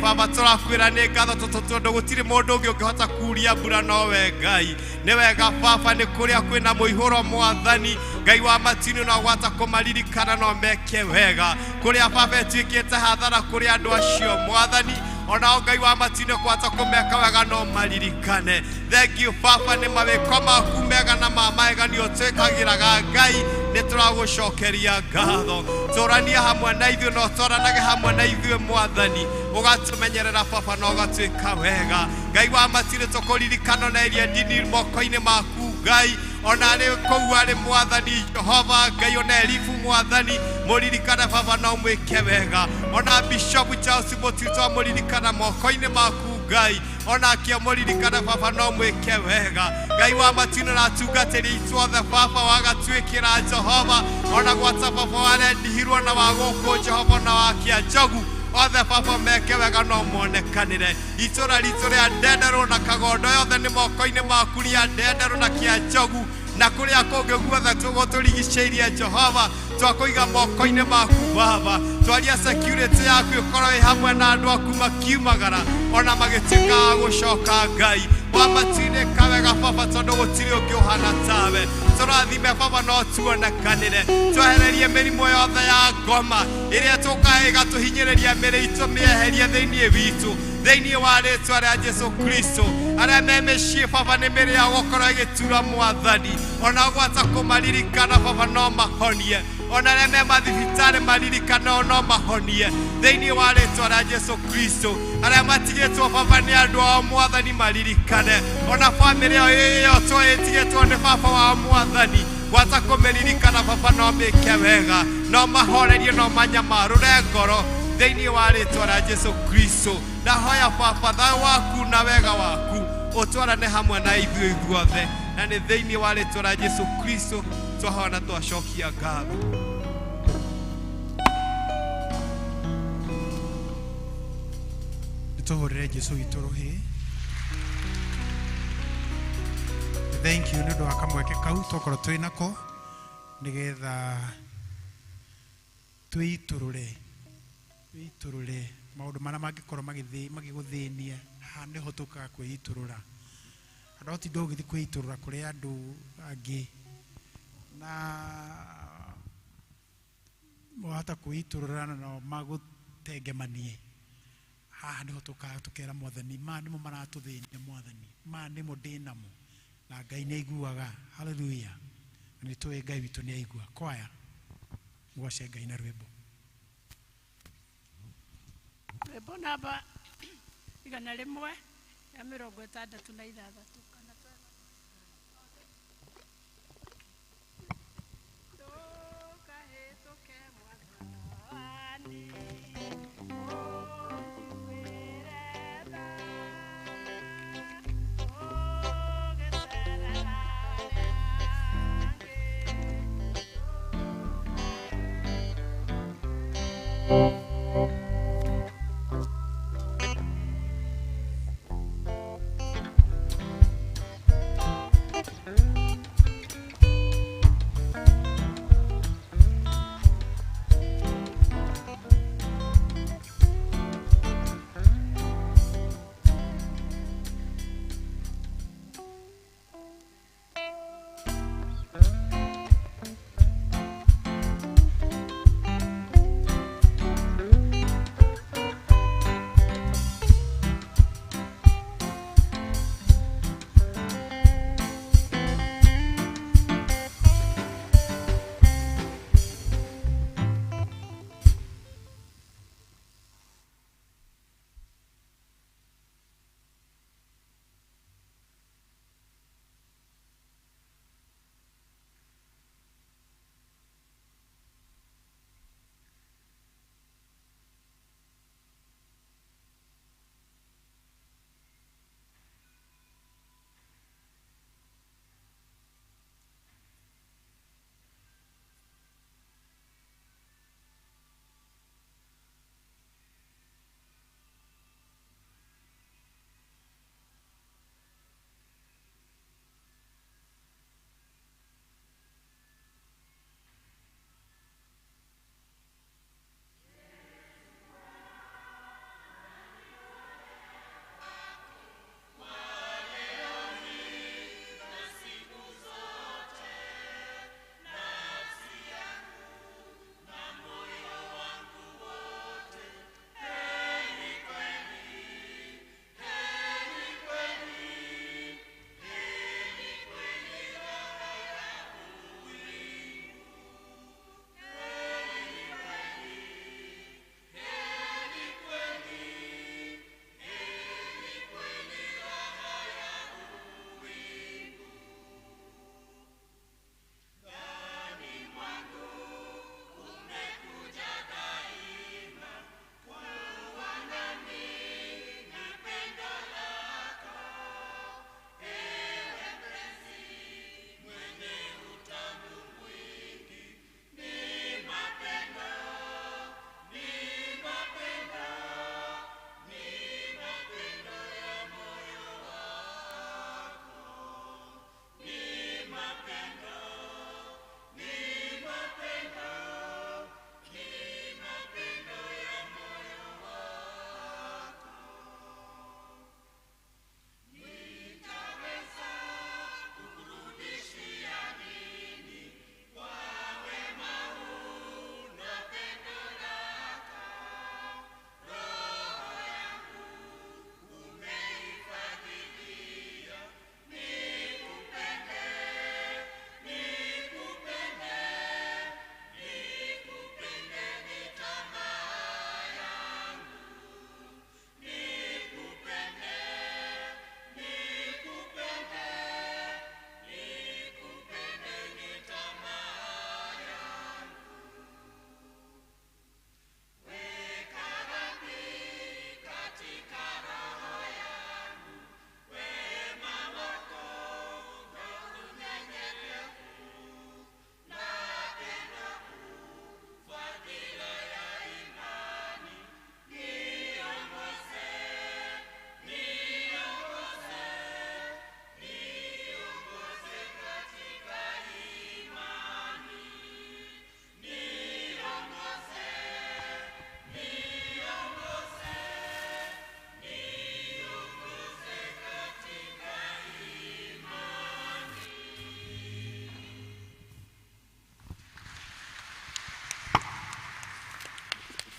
Baba tũrakwĩra nĩ ngatho tondũ gũtirĩ mũndũ ũngĩ ũngĩhota kuuria mbura nowe Ngai. Nĩ wega Baba nĩ kũrĩa kwĩna mũihũro Mwathani Ngai wa matu-inĩ no gwata kũmaririkana no meke wega. Kũrĩa Baba ĩtuĩkĩte hathara kũrĩ andũ acio Mwathani, ona Ngai wa matu-inĩ kwata kũmeka wega no maririkane. Thank you Baba nĩ mawĩko maku mega na ma magegania ũtwĩkagĩraga Ngai. Nĩ tũragũcokeria ngatho. Tũrania hamwe na ithuĩ no tũranage hamwe na ithuĩ Mwathani, ũgatũmenyerera Baba na ũgatwĩka wega. Ngai wa matu-inĩ tũkũririkana na iria ndini moko-inĩ maku Ngai. Ona arĩ kũu arĩ Mwathani Jehova Ngai, ona Elifu Mwathani mũririkane Baba na ũmwĩke wega. Ona Bishop Charles Mũtitũ mũririkana moko-inĩ maku Ngai, ona akĩmũririkana Baba no mwĩke wega. Ngai wa matu-inĩ na atungatĩri aitũ othe Baba wagatwĩkĩra Jehova, ona gwata Baba warendihirwo na wagũkũ Jehova na wakia njogu othe Baba meke wega no monekanĩre. Itũra ritũ rĩa Ndenderu na Kagondo yothe nĩ moko-inĩ maku, rĩa Ndenderu na kĩa Njogu na kũrĩa kũngĩ guothe gũtũrigicĩirie Jehova twakũiga moko-inĩ maku Baba. Twaria security yaku ĩkorwo ĩ hamwe na andũ aku makiumagara ona magĩtuĩka a gũcoka Ngai. Wa matu-inĩ kawega Baba tondũ gũtirĩ ũngĩ ũhana tawe. Tũrathime Baba no tuonekanĩre, twehererie mĩrimũ yothe ya ngoma ĩrĩa tũkaga ĩgatũhinyĩrĩria mĩĩrĩ itũ, mĩeherie thĩinĩ witũ. thĩinĩ wa rĩĩtwa rĩa Jesũ Kristo. Arĩa me mĩciĩ Baba nĩ mĩrĩ ya gũkorwo ĩgĩtura Mwathani, ona gwata kũmaririkana Baba no mahonie, ona arĩa me mathibitarĩ maririkana no mahonie thĩinĩ wa rĩĩtwa rĩa Jesũ Kristo. Arĩa matigĩtwo Baba nĩ andũ ao Mwathani maririkane, ona bamĩrĩ ĩyo ĩtigĩtwo nĩ baba wa Mwathani gwata kũmĩririkana Baba no mĩke wega, no mahorerie, no manyamarũre ngoro thĩinĩ wa rĩĩtwa rĩa Jesũ Kristo. Ndahoya Baba thayũ waku na wega waku ũtwarane hamwe na ithuĩ ithuothe, na nĩ thĩinĩ wa rĩĩtwa rĩa Jesũ Kristo twahoya na twacokia ngatho. Nĩtũhũrĩre Jesũ witũ rũhĩ. Thank you nĩ ũndũ wa kamweke kau twakorwo twĩ nako nĩgetha twĩitũrũre maũndũ marĩa mangĩkorwo magĩgũthĩnia. Haha nĩho tũkaga kwĩitũrũra. Andũ gũtinda ũgĩthiĩ kwĩitũrũra kũrĩ andũ angĩ na mwahota kwĩitũrũra na magũtengemanie. Haha nĩho tũkaga tũkera Mwathani, maya nĩmo maratũthĩnia Mwathani, maya nĩmo ndĩ namo, na Ngai nĩ aiguaga. Haleluya. Na nĩ tũĩ Ngai witũ nĩ aigua. Kwaya mwace Ngai na rwĩmbo. Rwĩmbo namba 166.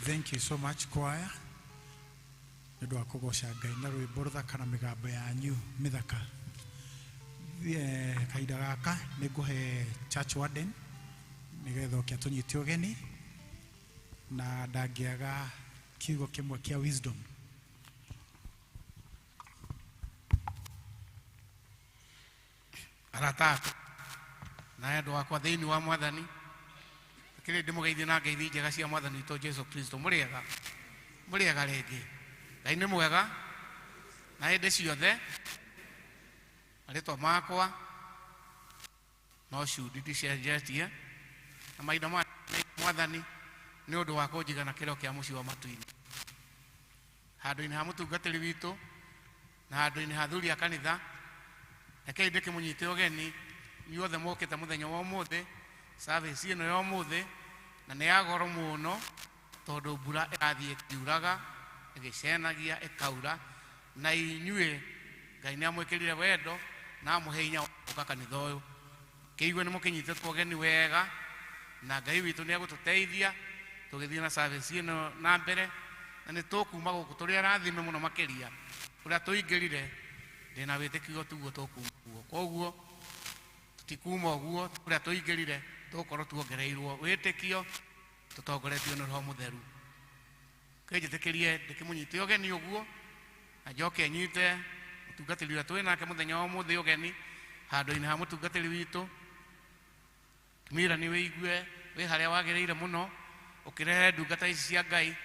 Thank you so much choir. Nĩũndũ wa kũgoca Ngai na rwĩmbo rũthaka na mĩgambo yanyu mĩthaka. Kahinda gaka nĩngũhe church warden nĩgetha oke atũnyite ũgeni na ndangĩaga kiugo kĩmwe kĩa wisdom. Arata na andũ akwa thĩinĩ wa Mwathani kĩrĩ ndĩmũgeithie na ngeithi njega cia Mwathani witũ Jesu Kristo. Mũrĩega rĩngĩ. Ngai nĩ mwega na hĩndĩ ciothe. Marĩtwa makwa no cudi ndicenjetie na maitho ma Mwathani nĩ ũndũ wa kũnjigana kĩro kĩa mũciĩ wa matu-inĩ, handũ-inĩ ha mũtungatĩri witũ na handũ-inĩ ha athuri a kanitha. Rekei ndĩkĩmũnyite ũgeni inyuothe mũkĩte mũthenya wa ũmũthĩ. Service ĩno ya ũmũthĩ na nĩ ya goro mũno tondũ mbura ĩrathiĩ ĩkiuraga ĩgĩcenagia ĩkaura, na inyuĩ Ngai nĩ amwĩkĩrire wendo na amũhe hinya wa gũka kanitha ũyũ. Kĩigue nĩ mũkĩnyitĩtwo ũgeni wega na Ngai witũ nĩ egũtũteithia tũgĩthiĩ na service ĩno na mbere, na nĩ tũkuma gũkũ tũrĩ arathime mũno makĩria. Ũrĩa tũingĩrire ndĩna wĩtĩkio tuguo tũkuma kuo, koguo tũtikuma ũguo. Ũrĩa tũingĩrire tũgũkorwo tuongereirwo wĩtĩkio tũtongoretio nĩ Roho Mũtheru. Kĩnjĩtĩkĩrie ndĩkĩmũnyite ũgeni ũguo na njoke nyite mũtungatĩri ũrĩa twĩ nake mũthenya wa ũmũthĩ ũgeni handũ-inĩ ha mũtungatĩri witũ. Mira nĩ wĩigue wĩ harĩa wagĩrĩire mũno ũkĩrehe ndungata ici cia Ngai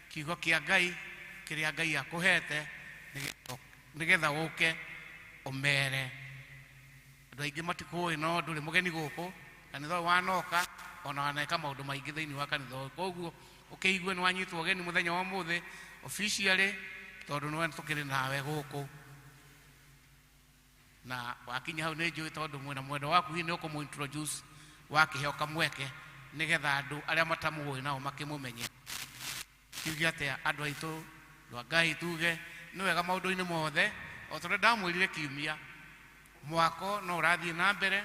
kiugo kĩa Ngai kĩrĩa Ngai akũhete nĩgetha ũke ũmere. Andũ aingĩ matikũĩ no ndũrĩ mũgeni gũkũ, kanitha ũyũ wanoka ona waneka maũndũ maingĩ thĩinĩ wa kanitha ũyũ. Koguo ũkĩigue nĩ wanyitwo ũgeni mũthenya wa ũmũthĩ officially tondũ nĩwe tũkĩrĩ nawe gũkũ, na wakinya hau nĩ njũĩ tondũ mwena mwendo waku nĩ ũkũmũ-introduce wakĩheo kamweke nĩgetha andũ arĩa matamũĩ nao makĩmũmenye. Kiuge atĩa andũ aitũ andũ a Ngai tuge nĩ wega maũndũ-inĩ mothe o tondũ ndamwĩrire kiumia mwako no ũrathiĩ na mbere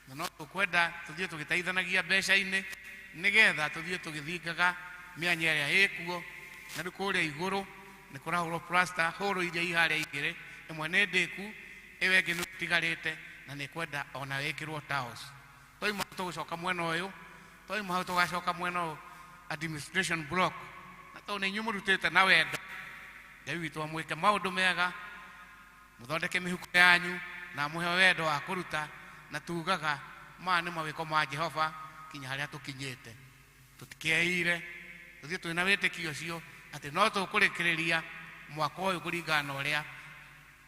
na no tũkwenda tũthiĩ tũgĩteithanagia mbeca-inĩ nĩgetha tũthiĩ tũgĩthingaga mĩanya ĩrĩa ĩkuo. Na rĩu kũrĩa igũrũ nĩ kũrahũrwo plaster, hũrũ iria iharĩa igĩrĩ, ĩmwe nĩ ndĩku ĩyo ĩngĩ nĩ ĩtigarĩte na nĩ kwenda ona wĩkĩrwo tiles. Twaima tũgũcoka mwena ũyũ, twaima hau tũgacoka mwena ũyũ administration block, na tondũ nĩ inyuĩ mũrutĩte na wendo Ngai witũ amwĩke maũndũ mega, mũthondeke mĩhuko yanyu na mũhe wendo wa kũruta, na tugaga maya nĩ mawĩko ma Jehova kinya harĩa tũkinyĩte. Tũtikeire tũthiĩ twĩna wĩtĩkio ũcio atĩ no tũkũrĩkĩrĩria mwaka ũyũ kũringana na ũrĩa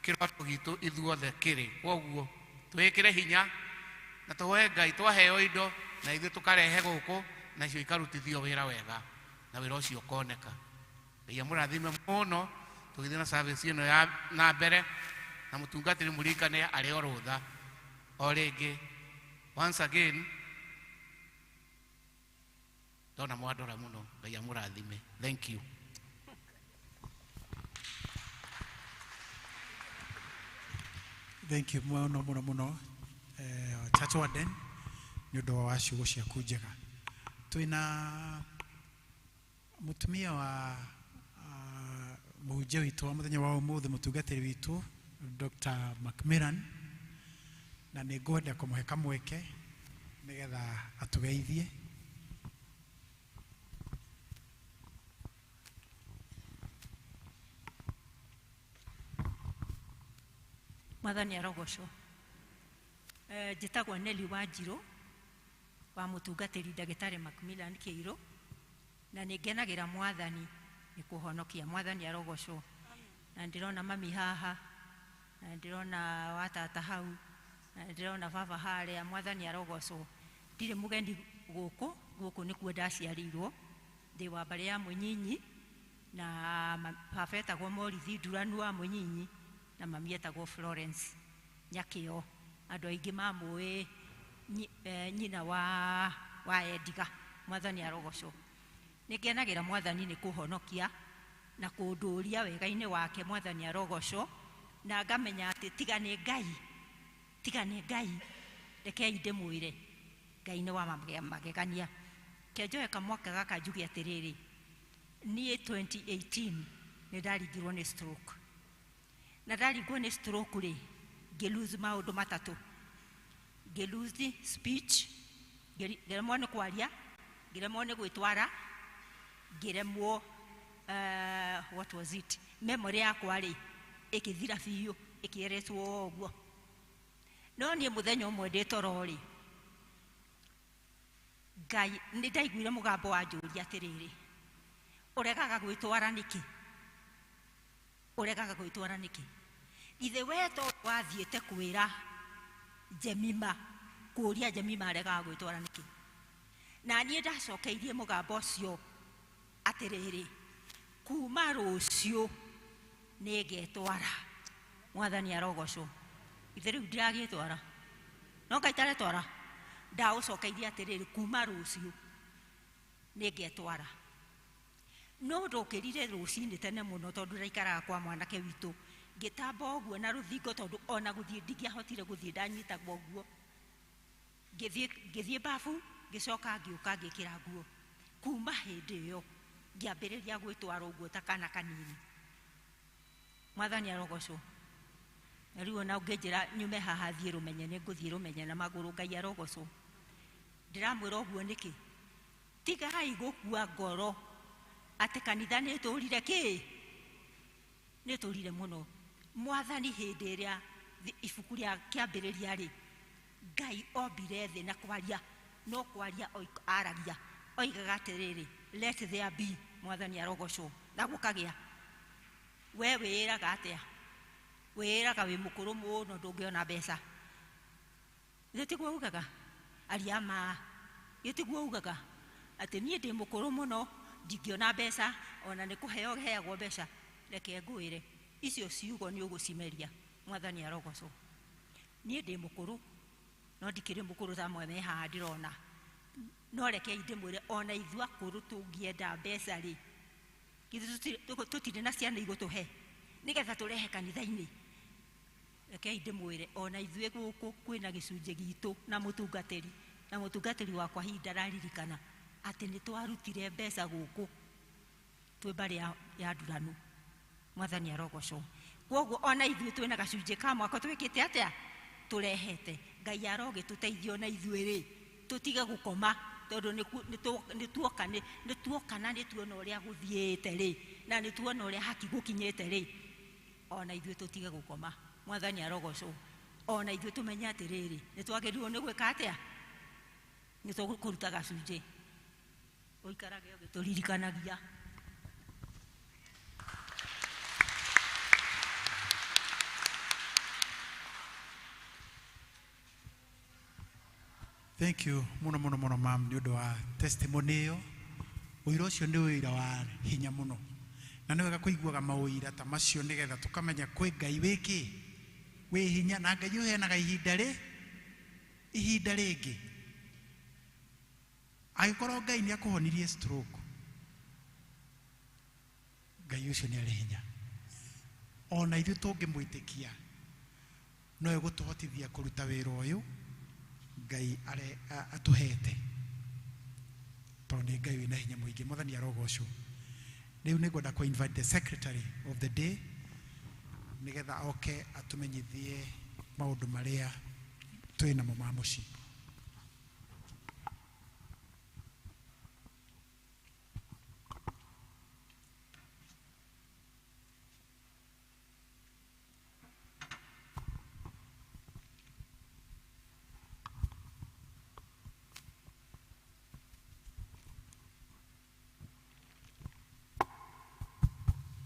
kĩroto gitũ ithuothe kĩrĩ. Koguo twĩkĩre hinya na tũhoe Ngai twaheo indo na ithuĩ tũkarehe gũkũ na icio ikarutithio wĩra wega na wĩra ũcio ũkoneka. Ngai amũrathime mũno tũgĩthiĩ na service ĩno ya na mbere, na mũtungatĩri mũririkane arĩ o rũtha o rĩngĩ. Once again ndona mwandora mũno. Ngai amũrathime. Thank you. Thank you mũno mũno mũno church warden nĩ ũndũ wa ciugo ciaku njega. Twĩna mũtumia wa mũhunjia witũ wa mũthenya wa ũmũthĩ, mũtungatĩri witũ Dr. Macmillan, na nĩ ngwenda kũmũhe kamweke nĩgetha atũgeithie. Mwathani arogocwo. Njĩtagwo Nelly Wanjirũ wa mũtungatĩri ndagĩtarĩ Macmillan Kĩirũ, na nĩ ngenagĩra Mwathani nĩ kũhonokia. Mwathani arogocwo. Na ndĩrona mami haha, na ndĩrona watata hau, na ndĩrona baba harĩa. Mwathani arogocwo. Ndirĩ mũgeni gũkũ nĩkuo ndaciarĩirwo, ndĩ wa mbarĩ ya Mũnyinyi, na baba etagwo Morithi Nduranu wa Mũnyinyi na mami etagwo Florence Nyakĩo. Andũ aingĩ mamũĩ nyina wa Ediga. Mwathani arogocwo. Nĩ ngenagĩra Mwathani nĩ kũhonokia na kũndũũria wega-inĩ wake. Mwathani arogocwo. Na ngamenya atĩ tiga nĩ Ngai, rekei ndĩmwĩre Ngai nĩ wa magegania. Kĩanjoya kamwaka gaka njuge atĩrĩrĩ, niĩ 2018 nĩ ndaringirwo nĩ stroke. Na ndaringwo nĩ stroke rĩ, ngĩlose maũndũ matatũ. Ngĩlose speech, ngĩremwo nĩ kwaria, ngĩremwo nĩ gwĩtwara, ngĩremwo what was it? Memory yakwa rĩ, ĩkĩthira biũ, ĩkĩeretwo ũguo. No niĩ mũthenya ũmwe ndĩ toro rĩ, Ngai nĩ ndaiguire mũgambo wa njũria atĩrĩrĩ, ũregaga gwĩtwara nĩkĩ? Ũregaga gwĩtwara nĩkĩ? Ithe we to wathiĩte kwĩra Jemima, kũria Jemima aregaga gwĩtwara nĩkĩ? Na niĩ ndacokeirie mũgambo ũcio atĩrĩrĩ, kuma rũciũ nĩngetwara. Mwathani arogocwo. Ithe rĩu ndiragĩtwara. No Ngai taretwara. Ndaũcokeirie atĩrĩrĩ, kuma rũciũ nĩngetwara. No ndokĩrire rũcinĩ tene mũno tondũ ndaikaraga kwa mwanake witũ. Ngĩtamba ũguo na rũthingo tondũ ona gũthiĩ ndingĩahotire gũthiĩ ndanyitagwo ũguo. Ngĩthiĩ bafu, ngĩcoka ngĩũka ngĩkĩra nguo. Kuma hĩndĩ ĩyo ngĩambĩrĩria gwĩtwara ũguo ta kana kanini. Mwathani arogocwo. Na rĩu ona ũngĩnjĩra nyume haha thiĩ Rũmenye, nĩngũthiĩ Rũmenye na magũrũ. Ngai arogocwo. Ndĩramwĩra ũguo nĩkĩ? Tigai gũkua ngoro atĩ kanitha nĩtũrire kĩ? Nĩtũrire mũno. Mwathani hĩndĩ ĩrĩa ibuku rĩa kĩambĩrĩria rĩ, Ngai ombire thĩ na kwaria, no kwaria aragia. Oigaga atĩrĩrĩ, let there be. Mwathani arogocwo. Na gũkagĩa. We wĩraga atĩa? Wĩraga wĩ mũkũrũ mũno ndũngĩona mbeca. Gĩtiguo ugaga ariama. Gĩtiguo ugaga atĩ niĩ ndĩ mũkũrũ mũno ndingĩona mbeca, ona nĩ kũheo heagwo mbeca. Reke ngwĩre, icio ciugo nĩ ũgũcimeria. Mwathani arogocwo. Niĩ ndĩ mũkũrũ, no ndikĩrĩ mũkũrũ ta amwe me haha ndĩrona. No reke ndĩmwĩre, ona ithuĩ akũrũ tũngĩenda mbeca rĩ, tũtirĩ na ciana igũtũhe nĩgetha tũrehe kanitha-inĩ. Reke ndĩmwĩre, ona ithuĩ gũkũ kwĩna gĩcunjĩ gitũ na mũtungatĩri wakwa hihi ndararirikana atĩ nĩ twarutire mbeca gũkũ twĩ mbarĩ ya Nduranu. Mwathani arogocwo. Koguo ona ithuĩ twĩna gacunjĩ ka mwaka twĩkĩte atĩa? Tũrehete. Ngai arogĩtũteithio na ithuĩ rĩ, tũtige gũkoma tondũ nĩtuokana nĩtuona ũrĩa gũthiĩte rĩ, na nĩtuona ũrĩa haki gũkinyĩte rĩ, ona ithuĩ tũtige gũkoma. Mwathani arogocwo. Ona ithuĩ tũmenye atĩrĩrĩ, nĩtwagĩrĩirwo nĩ gwĩka atĩa? Nĩtũkũruta gacunjĩ. Ũikarage ũgĩtũririkanagia. Thank you muno muno muno mam nĩ ũndũ wa testimony ĩyo. Ũira ũcio nĩ ũira wa hinya mũno, na nĩ wega kũiguaga maũira ta macio nĩgetha tũkamenya kwĩ Ngai wĩkĩ wĩ hinya, na Ngai ũheanaga ihinda rĩngĩ. Angĩkorwo Ngai nĩ akũhonirie stroke, Ngai ũcio nĩ arĩ hinya. Ona ithuĩ tũngĩmwĩtĩkia no egũtũhotithia kũruta wĩra ũyũ Ngai atũhete, tondũ nĩ Ngai wĩna hinya mũingĩ. Mwathani arogocwo. Rĩu nĩngwenda kũ invite the secretary of the day nĩgetha oke atũmenyithie maũndũ marĩa twĩnamo ma mũciĩ.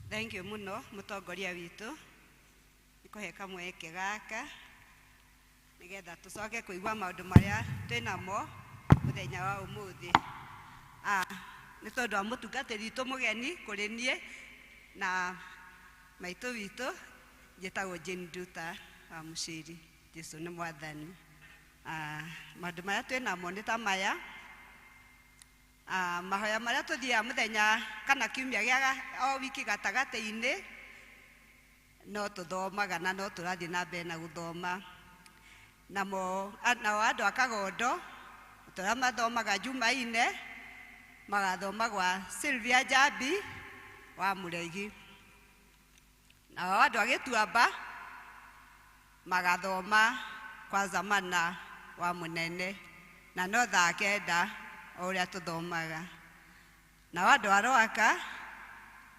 Thank you muno mũtongoria witũ nĩkũhe kamweke gaka nĩgetha tũcoke kũigua maũndũ marĩa twĩnamo mũthenya wa ũmũthĩ. Nĩ tondũ wa mũtungatĩri witũ mũgeni kũrĩ niĩ na maitũ witũ njĩtagwo Jane Nduta wa Mũciri. Jesũ nĩ Mwathani. Maũndũ marĩa twĩnamo nĩ ta maya. Mahoya marĩa tũthiaga mũthenya kana kiumia gĩa o wiki gatagatĩ-inĩ no tũthomaga na no tũrathiĩ na mbere na gũthoma. Nao andũ a Kagondo tũrĩa mathomaga Jumaine magathoma gwa Sylvia Jabi wa Muregi. Na andu agituamba magathoma kwa Zamana wa Munene na no thaa kenda uria tuthomaga. Na andu aroaka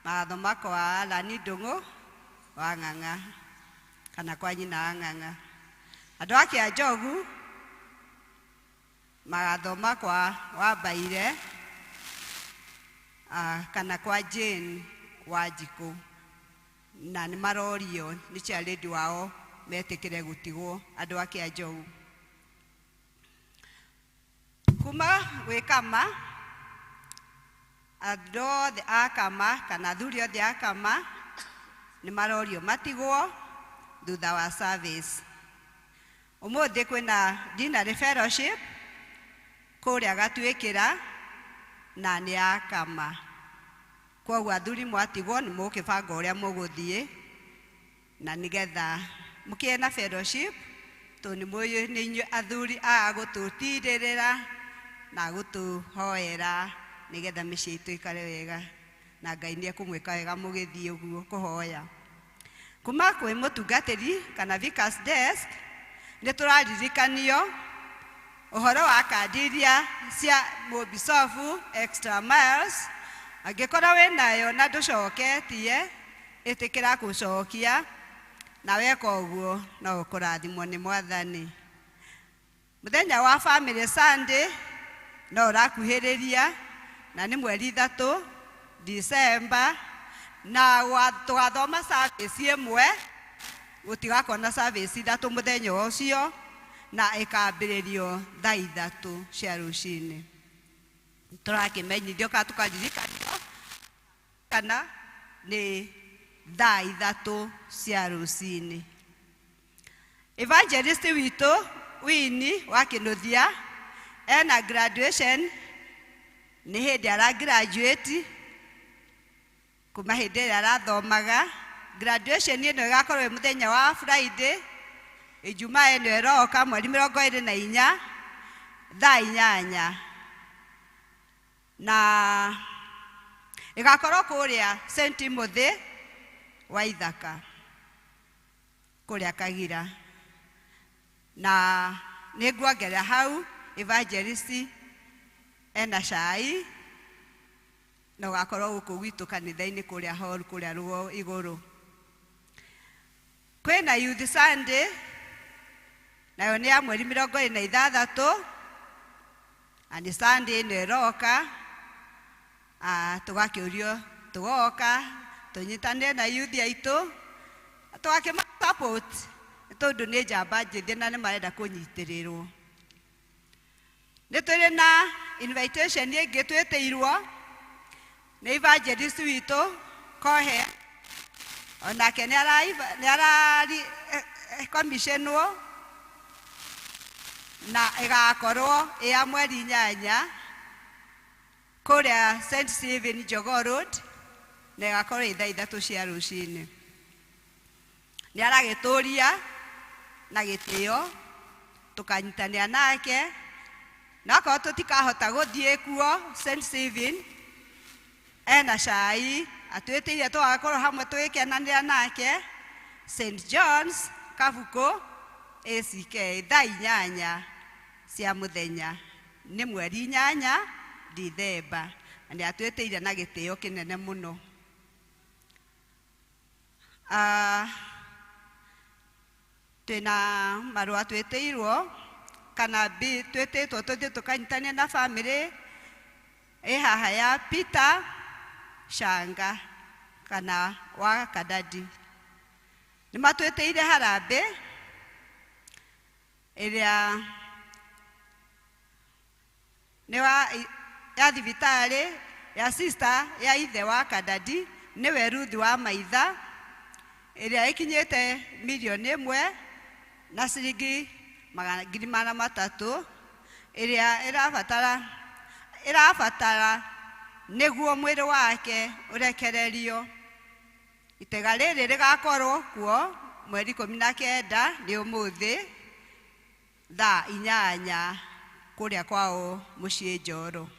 magathoma kwa Alani Ndungu wa Ng'ang'a kana kwa nyina Ng'ang'a. Andu ake a Njogu magathoma kwa Wambaire kana kwa Jane Wanjiku, na nĩ marorio nĩ ciarĩndi wao metĩkĩre gũtigwo andũ ake a Njogu. Kuma gwĩ Kama, andũ othe a Kama kana athuri othe a Kama nĩ marorio matigwo thutha wa service. Ũmũthĩ kwĩna dinner fellowship kũrĩa Gatuĩkĩra na nĩ a Kama. Koguo athuri mwatigwo nĩ mũkĩbanga ũrĩa mũgũthiĩ na nĩgetha mũkĩe na fellowship, tondũ nĩ mũĩ nĩ inyuĩ athuri a gũtũtirĩrĩra na gũtũhoera nĩgetha mĩciĩ itũ ikare wega, na Ngai nĩ ekũmwĩka wega mũgĩthiĩ ũguo kũhoya. Kuma kwĩ mũtungatĩri kana Vicar's desk nĩ tũraririkanio ũhoro wa kandi iria cia mũbicobu extra miles. Angĩkorwo wĩ nayo na ndũcoketie, ĩtĩkĩra gũcokia, na weka ũguo no ũkũrathimwo nĩ Mwathani. Mũthenya wa Family Sunday no ũrakuhĩrĩria na nĩ mweri 3 December, na tũgathoma service ĩmwe, gũtigakorwo na service 3 mũthenya ũcio, na ĩkambĩrĩrio thaa 3 cia rũcinĩ. Tũrakĩmenyithio kana tũkaririkanio kana nĩ thaa 3 cia rũcinĩ. Evangelist witũ Winnie wa Kĩnuthia ena graduation, nĩ hĩndĩ ara graduate kuma hĩndĩ ĩrĩa arathomaga. Graduation ĩno ĩgakorwo ĩ mũthenya wa Friday, Ijumaa ĩno ĩroka mweri 24 thaa 8, na ĩgakorwo kũrĩa St. Timothy wa Ithaka kũrĩa Kagira, na nĩngwongerera hau evangelist ena cai na ũgakorwo gũkũ gwitũ kanitha-inĩ kũrĩa hall kũrĩa rũgo igũrũ. Kwĩna Youth Sunday nayo nĩ ya mweri 26, na nĩ Sunday ĩno ĩroka. Tũgakĩũrio tũgoka tũnyitanĩre na youth aitũ tũgakĩmasupport, tondũ nĩ njamba njĩthĩ na nĩ marenda kũnyitĩrĩrwo. Nĩ tũrĩ na invitation ĩngĩ twĩtĩirwo nĩ evangelist witũ Kohe, onake nĩ arari commissionwo, na ĩgakorwo ĩ ya mweri 8 kũrĩa St. Stephen Jogoo Road, na ĩgakorwo ĩ thaa 3 cia rũcinĩ. Nĩ aragĩtũria na gĩtĩo tũkanyitanĩra nake, na okorwo tũtikahota gũthiĩ kuo St. Stephen, ena cai atwĩtĩire tũgakorwo hamwe tũgĩkenanĩra nake St. John's Kabuko ACK thaa 8 cia mũthenya, nĩ mweri 8 December, na nĩ atwĩtĩire na gĩtĩo kĩnene mũno. Twĩna marũa twĩtĩirwo kana twĩtĩtwo tũthiĩ tũkanyitania na family ĩ haha ya Peter Shanga kana wa Kadadi. Nĩ matwĩtĩire harambĩ ĩrĩa nĩ ya thibitarĩ ya sister ya ithe wa Kadadi, nĩwe Ruth wa Maitha, ĩrĩa ĩkinyĩte milioni 1 na ciringi 300,000, ĩrĩa ĩrabatara nĩguo mwĩrĩ wake ũrekererio. Itega rĩrĩ rĩgakorwo kuo mweri 19 nĩ ũmũthĩ thaa 8 kũrĩa kwao mũciĩ Njoro.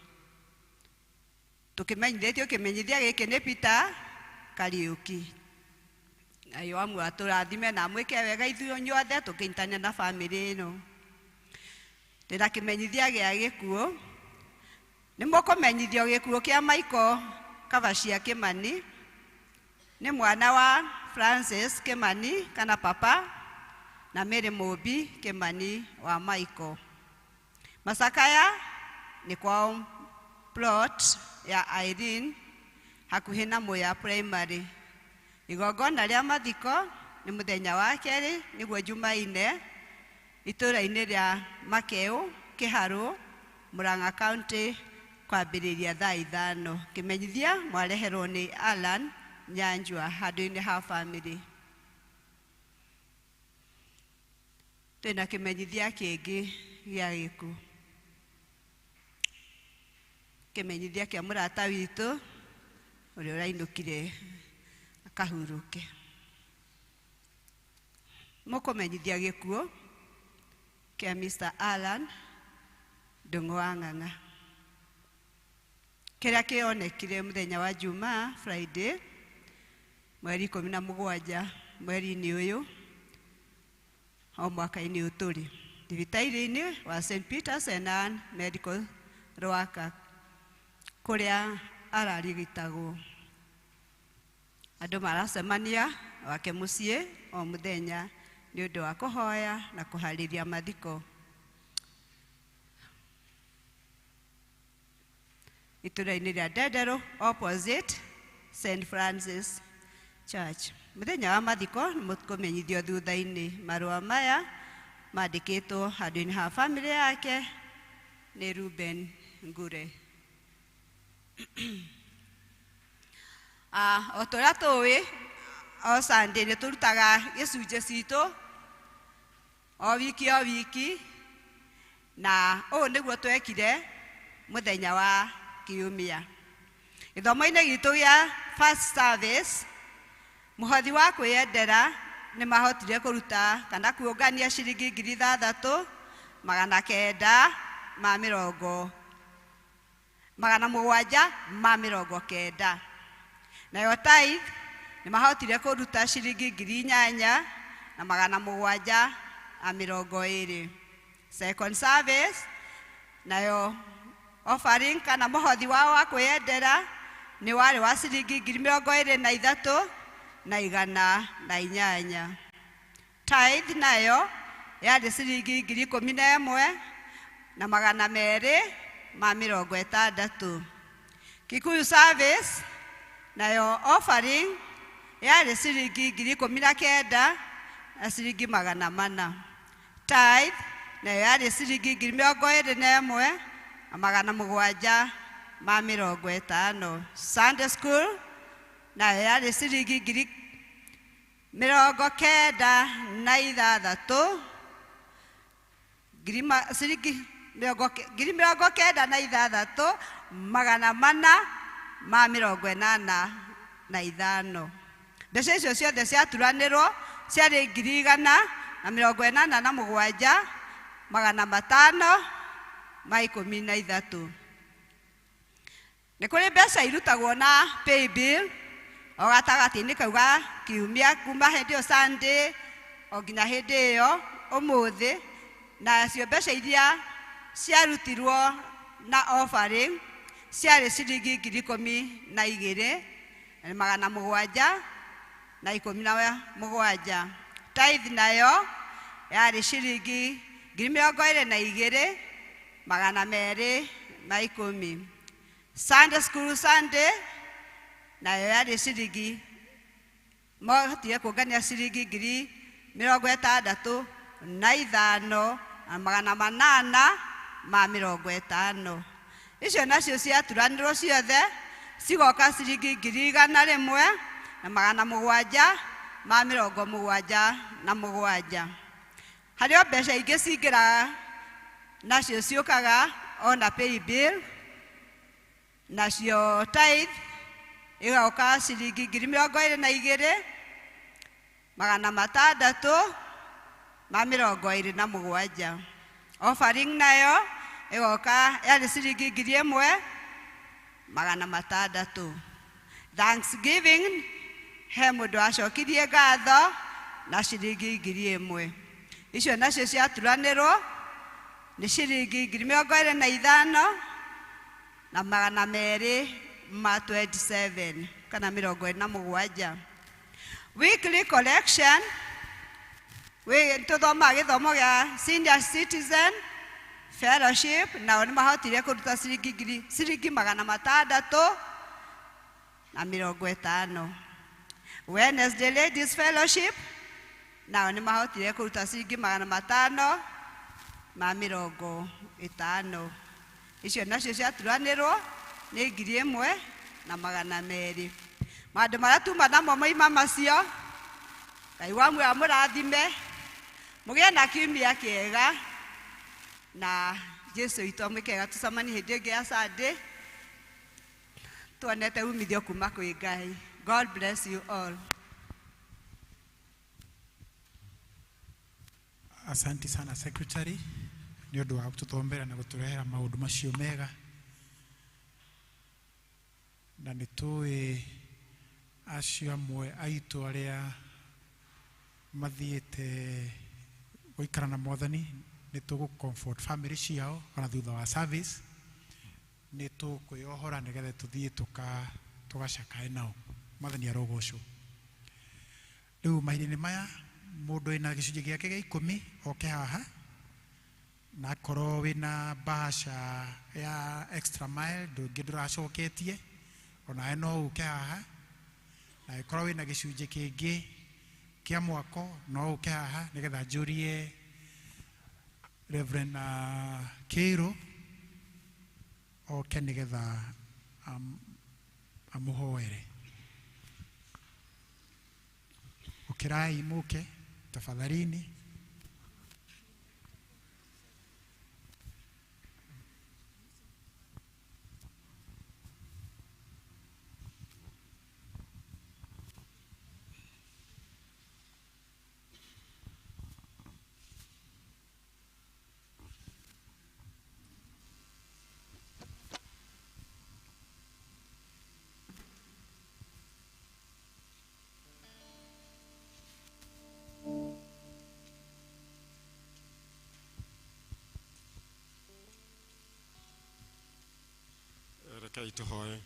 tukimenyithĩtio kĩmenyithia gĩkĩ nĩ Peter Kariuki. Ayo amwe atũrathime na mwĩke wega ithuĩ nyothe tũkĩnyitania na bamĩrĩ ĩno. Ndĩna kĩmenyithia gĩa gĩkuũ. Nĩ mũkũmenyithio gĩkuũ kĩa Michael Kavacia Kĩmani. Nĩ mwana wa Francis Kĩmani kana papa na Mary Mũmbi Kĩmani wa Michael. Masakaya nĩ kwao plot ya Irene hakuhĩ na Mwea Primary. Igongona rĩa mathiko nĩ mũthenya wa kerĩ nĩguo Jumaine itũũra-inĩ rĩa Makeu Kĩharũ Murang'a County kwambĩrĩria thaa 5. Kĩmenyithia mwareherwo nĩ Alan Nyanjwa handũ-inĩ ha family. Twĩna kĩmenyithia kĩngĩ gĩa gĩkuũ. Kĩmenyithia kĩa mũrata witũ ũrĩa ũrainũkire akahuruke. Mũkũmenyithia gĩkuũ kĩa Mr. Alan Ndung'u wa Ng'ang'a kĩrĩa kĩonekire mũthenya wa Jumaa Friday mweri 17 mweri-inĩ ũyũ o mwaka-inĩ ũyũ tũrĩ thibitarĩ-inĩ wa St. Peter's and Ann Medical Rwaka kũrĩa ararigitagwo. Andũ maracemania wake mũciĩ o mũthenya nĩ ũndũ wa kũhoya na kũharĩria mathiko. Itũũra-inĩ rĩa Ndenderũ opposite St. Francis Church. Mũthenya wa mathiko nĩ mũkũmenyithio thutha-inĩ. Marũa maya mandĩkĩtwo handũ-inĩ ha bamĩrĩ yake nĩ Ruben Ngure. O tũrĩa tũĩ o Sunday nĩ tũrutaga gĩcunjĩ citũ o wiki na ũũ nĩguo twekire mũthenya wa Kiumia. Gĩthomo-inĩ gitũ gĩa first service mũhothi wa kwĩyendera nĩ mahotire kũruta kana kuongania ciringi 3,790. Nayo tithe nĩ mahotire kũruta ciringi 8,720. Second service nayo offering kana mũhothi wao wa kwĩyendera nĩ warĩ wa ciringi 23,108. Tithe nayo yarĩ ciringi 11,260. Kikuyu service nayo offering yarĩ ciringi 19,400. Tithe nayo yarĩ ciringi 21,750. Sunday school nayo yarĩ ciringi 96,600. Ciringi 96,485. Mbeca icio ciothe ciaturanĩrwo ciarĩ 187,513. Nĩ kũrĩ mbeca irutagwo na pay bill o gatagatĩ-inĩ kau ga Kiumia kuma hĩndĩ ĩyo Sunday o nginya hĩndĩ ĩyo ũmũthĩ. Nacio mbeca iria ciarutirwo na offering ciarĩ ciringi 12,717. Tithe nayo yarĩ ciringi 22,210. Sunday school Sunday nayo yarĩ ciringi mohotire kuongania ciringi 65,850. Icio nacio ciaturanĩrwo ciothe cigoka ciringi 100,777. Harĩ mbeca ingĩ cingĩraga nacio ciũkaga ona pay bill. Nacio tithe ĩgoka ciringi 22,627. Offering nayo ĩgoka yarĩ ciringi 1,000 magana matandatu. Thanksgiving, he mundu acokirie ngatho na ciringi 1,000. Icio nacio ciaturanirwo ni ciringi 25,000 na magana merĩ ma 27 kana 27. Weekly collection, we tuthoma githomo gia senior citizen fellowship, nao nĩ mahotire kũruta ciringi 650. Wednesday ladies fellowship, nao nĩ mahotire kũruta ciringi 550. Icio nacio ciaturanirwo nĩ 1,200. Maũndũ marĩa tuma namo moima macio, Ngai wa muoyo amũrathime, mũgĩe na kiumia kĩega, na Jesu witũ amwĩkega. Tũcemanie hĩndĩ ĩngĩ ya Sunday, tuonete umithio kuma kwĩ Ngai. God bless you all. Asante sana secretary nĩ ũndũ wa gũtũthombera na gũtũrehera maũndũ macio mega, na nĩ tũĩ acio amwe aitũ arĩa mathiĩte gũikara na Mwathani nĩ tũgũ-comfort family ciao ona thutha wa service, nĩ tũkwĩohora nĩgetha tũthiĩ tũgacakae nao. Mwathani arogocwo. Rĩu mahinda-inĩ maya mũndũ wĩna gĩcunjĩ gĩake gĩa 10 oke haha, na korwo wĩna bahasha ya extra mile ndũngĩ ndũracoketie, ona no ũke haha, na korwo wĩna gĩcunjĩ kĩngĩ kĩa mwako no ũke haha nĩgetha njũrie Reverend Keiro oke nĩgetha amũhoere. Ũkĩrai mũke tafadhalini. Rekei tũhoe.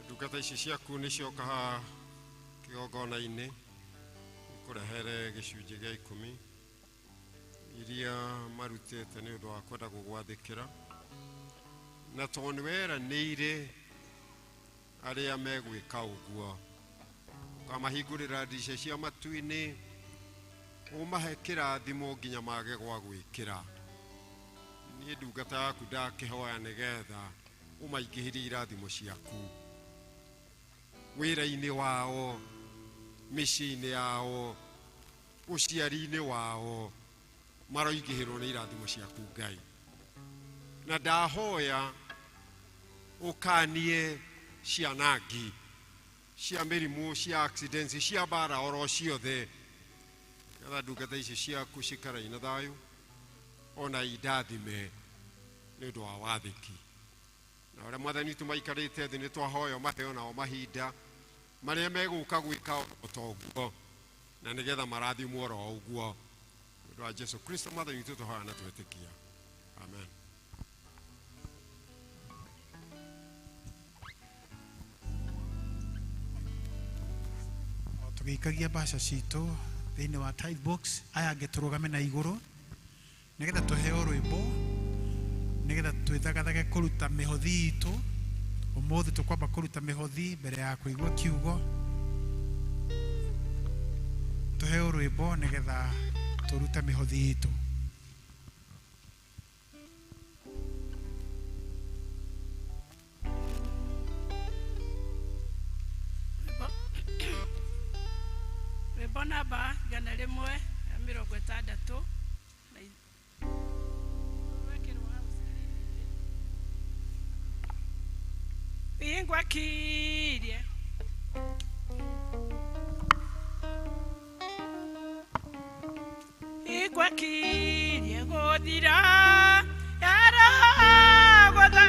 Ndungata ici ciaku nĩ cioka haha kĩgongona-inĩ ikũrehere gĩcunjĩ gĩa 10 iria marutĩte nĩ ũndũ wa kwenda gũgwathĩkĩra, na tondũ nĩweranĩire arĩa megwĩka ũguo ũkamahingũrĩra ndirica cia matu-inĩ, ũmahe kĩrathimo nginya mage gwa gwĩkĩra. Niĩ ndungata yaku ndakĩhoya nĩgetha ũmaingĩhĩrie irathimo ciaku wĩra-inĩ wao, mĩciĩ-inĩ yao, ũciari-inĩ wao, maroingĩhĩrwo nĩ irathimo ciaku Ngai. Na ndahoya ũkanie cianangi cia mĩrimũ, cia accidents, cia mbara oro ciothe, nĩgetha ndungata ici ciaku cikarae na thayũ, ona indathime nĩ ũndũ wa wathĩki. Na arĩa Mwathani witũ maikarĩte thĩ nĩ twahoya maheo nao mahinda marĩa megũka gwĩka o ta ũguo, na nĩgetha marathimwo oro ũguo. Nĩ ũndũ wa Jesu Kristo Mwathani witũ tũhoya na twĩtĩkia. Amen. Tũgĩikagia bahasha citũ thĩinĩ wa tithe box, aya angĩ tũrũgame na igũrũ nĩgetha tũheo rwĩmbo, nĩgetha twĩthagathage kũruta mĩhothi itũ. Ũmũthĩ tũkwamba kũruta mĩhothi mbere ya kũigua kiugo. Tũheo rwĩmbo nĩgetha tũrute mĩhothi itũ. Rwĩmbo namba 160 Ingwa kirie Ingwa kirie godira yara godira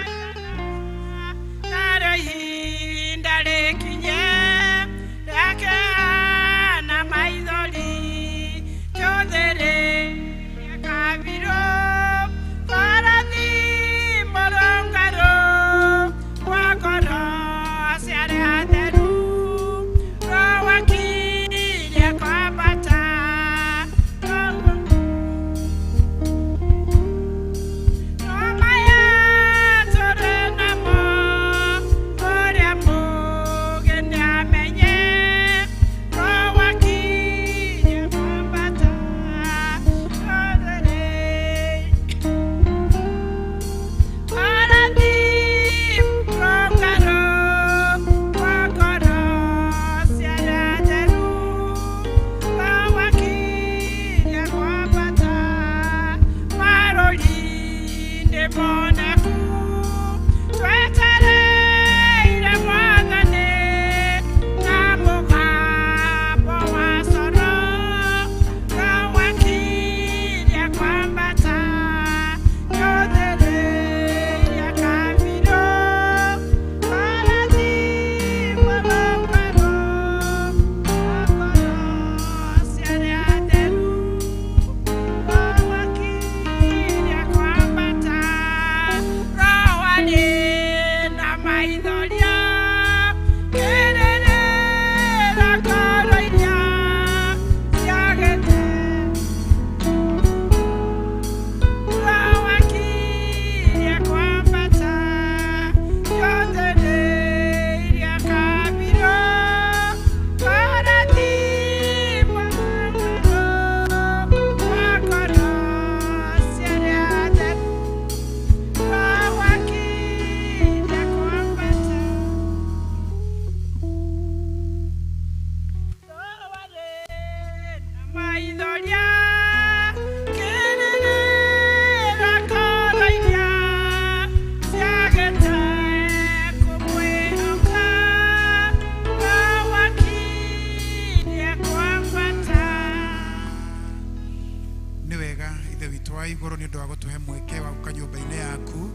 iguru ni ndu wa gutuhe mweke wa guka nyumba-ini yaku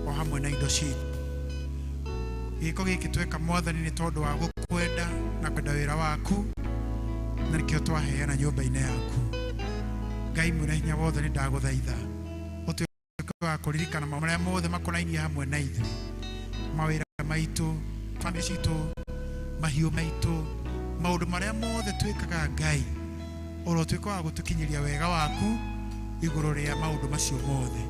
o hamwe na indo citu. Giko giki tweka Mwathani ni tondu wa gukwenda na kwenda wira waku, na nikio twaheana nyumba-ini yaku. Ngai mwene hinya wothe ni ndaguthaitha utuike wa kuririkana maundu maria mothe makonainie hamwe na ithuĩ, mawira maitu, family citu, mahiũ maitu, maundu maria mothe twikaga Ngai, urotuika wa gutukinyiria wega waku iguru ria maundu macio mothe.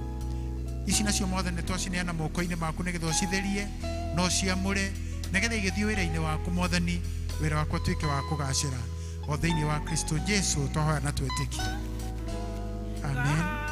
Ici nacio mothe ni twacineana moko-ini maku nigetha ucitherie no ciamure nigetha igithii wira-ini waku Mwathani, wira wakwa tuike wa kugacira o thiini wa Kristo Jesu twahoya na twetikia. Amen.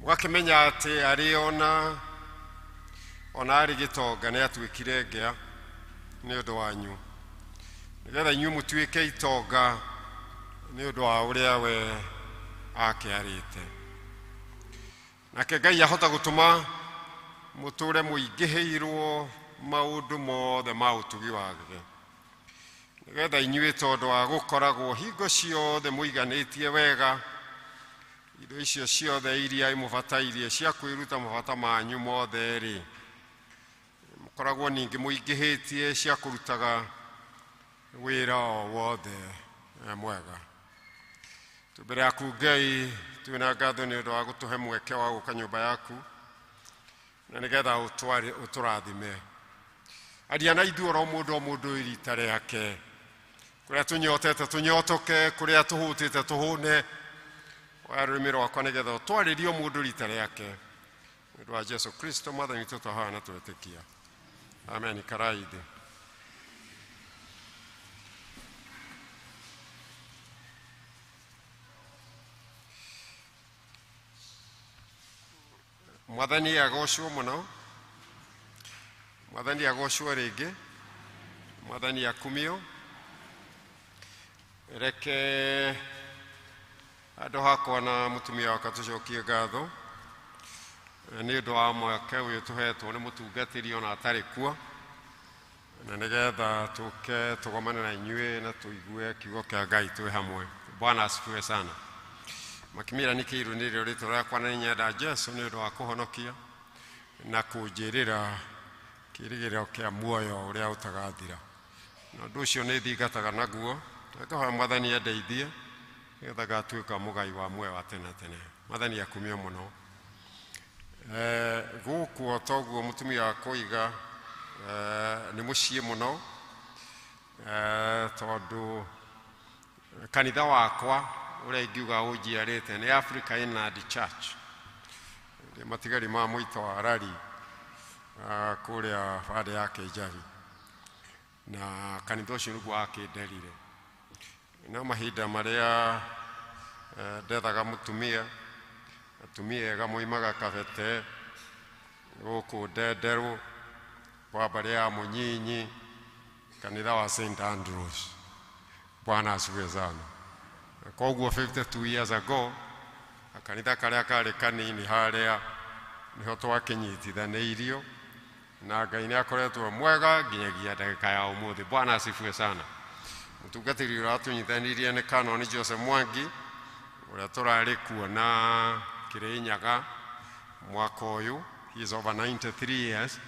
Wakimenya ati ari ona ari gitonga ni atwikire ngea ni undu wanyu, nigetha inyu mutuike itonga ni undu wa uria we akiarite. Nake Ngai ahota gutuma muture muingiheirwo maundu mothe ma utugi wake, nigetha inyu tondu wa gukoragwo hingo ciothe muiganitie wega indo icio ciothe iria imubatairie cia kwiruta mabata manyu mothe ri mukoragwo ningi muingihitie cia kurutaga wira o wothe mwega. Tubere yaku Ngai twina ngatho ni undu wa gutuhe mweke wa guka nyumba yaku na nigetha uturathime. Aria na ithuĩ oro mundu irita riake, kuria tunyotete tunyotoke, kuria tuhutite tuhune warumi rwakwa nigetha utwaririo mundu rita riake. Nĩ wa Jesu Kristo Mwathani witũ twahoya na twetikia. Amen. Karaidi. Mwathani agocwo muno. Mwathani agocwo ringi. Mwathani akumio. Reke andå hakwa na mutumia wakwa tucokie ngatho nä å ndå wa mwaka å yå tå hetwo nä må tungatä ona atarä kuo, na nä getha tå ke tå gomane na inyuä na tå igue kiugo kä a Ngai twä hamwe. Bwana asifiwe sana. Makimira nä kä irå nä rä o rä two rĩakwa na nyenda Jesu nä å ndå wa kå honokia na kå njä rä ra kä rä gä rä ro kä a muoyo å rä a å tagathira, na å ndå å cio nä thingataga naguo. Ngahoya Mwathani andeithie getha ngatuä ka må gai wa muoyo wa tene tene. Mwathani akumio må no. Gũkũ o toguo mũtumia wa kũiga nĩ mũciĩ mũno, tondũ kanitha wakwa ũrĩa ingiuga ũnjiarĩte nĩ Africa Inland Church, matigari ma mũito wa rari kũrĩa bande ya Kĩnjabi, na kanitha ũcio nĩguo wakĩnderire. No mahinda marĩa ndethaga mũtumia, atumia ega moimaga Kabete gũkũ Ndenderũ kwa mbari ya Mũnyinyi, kanitha wa St. Andrews. Bwana asifiwe sana. Koguo 52 years ago kanitha karĩa karĩ kanini harĩa nĩho twakinyitithanĩirio, na Ngai nĩ akoretwo mwega nginyagia ndagĩka ya ũmũthĩ. Bwana asifiwe sana. Mũtungatĩri ũrĩa watunyithanirie nĩ Canon Joseph Mwangi ũrĩa tũrarĩ kuona Kĩrĩnyaga mwaka ũyũ. He is over 93 years.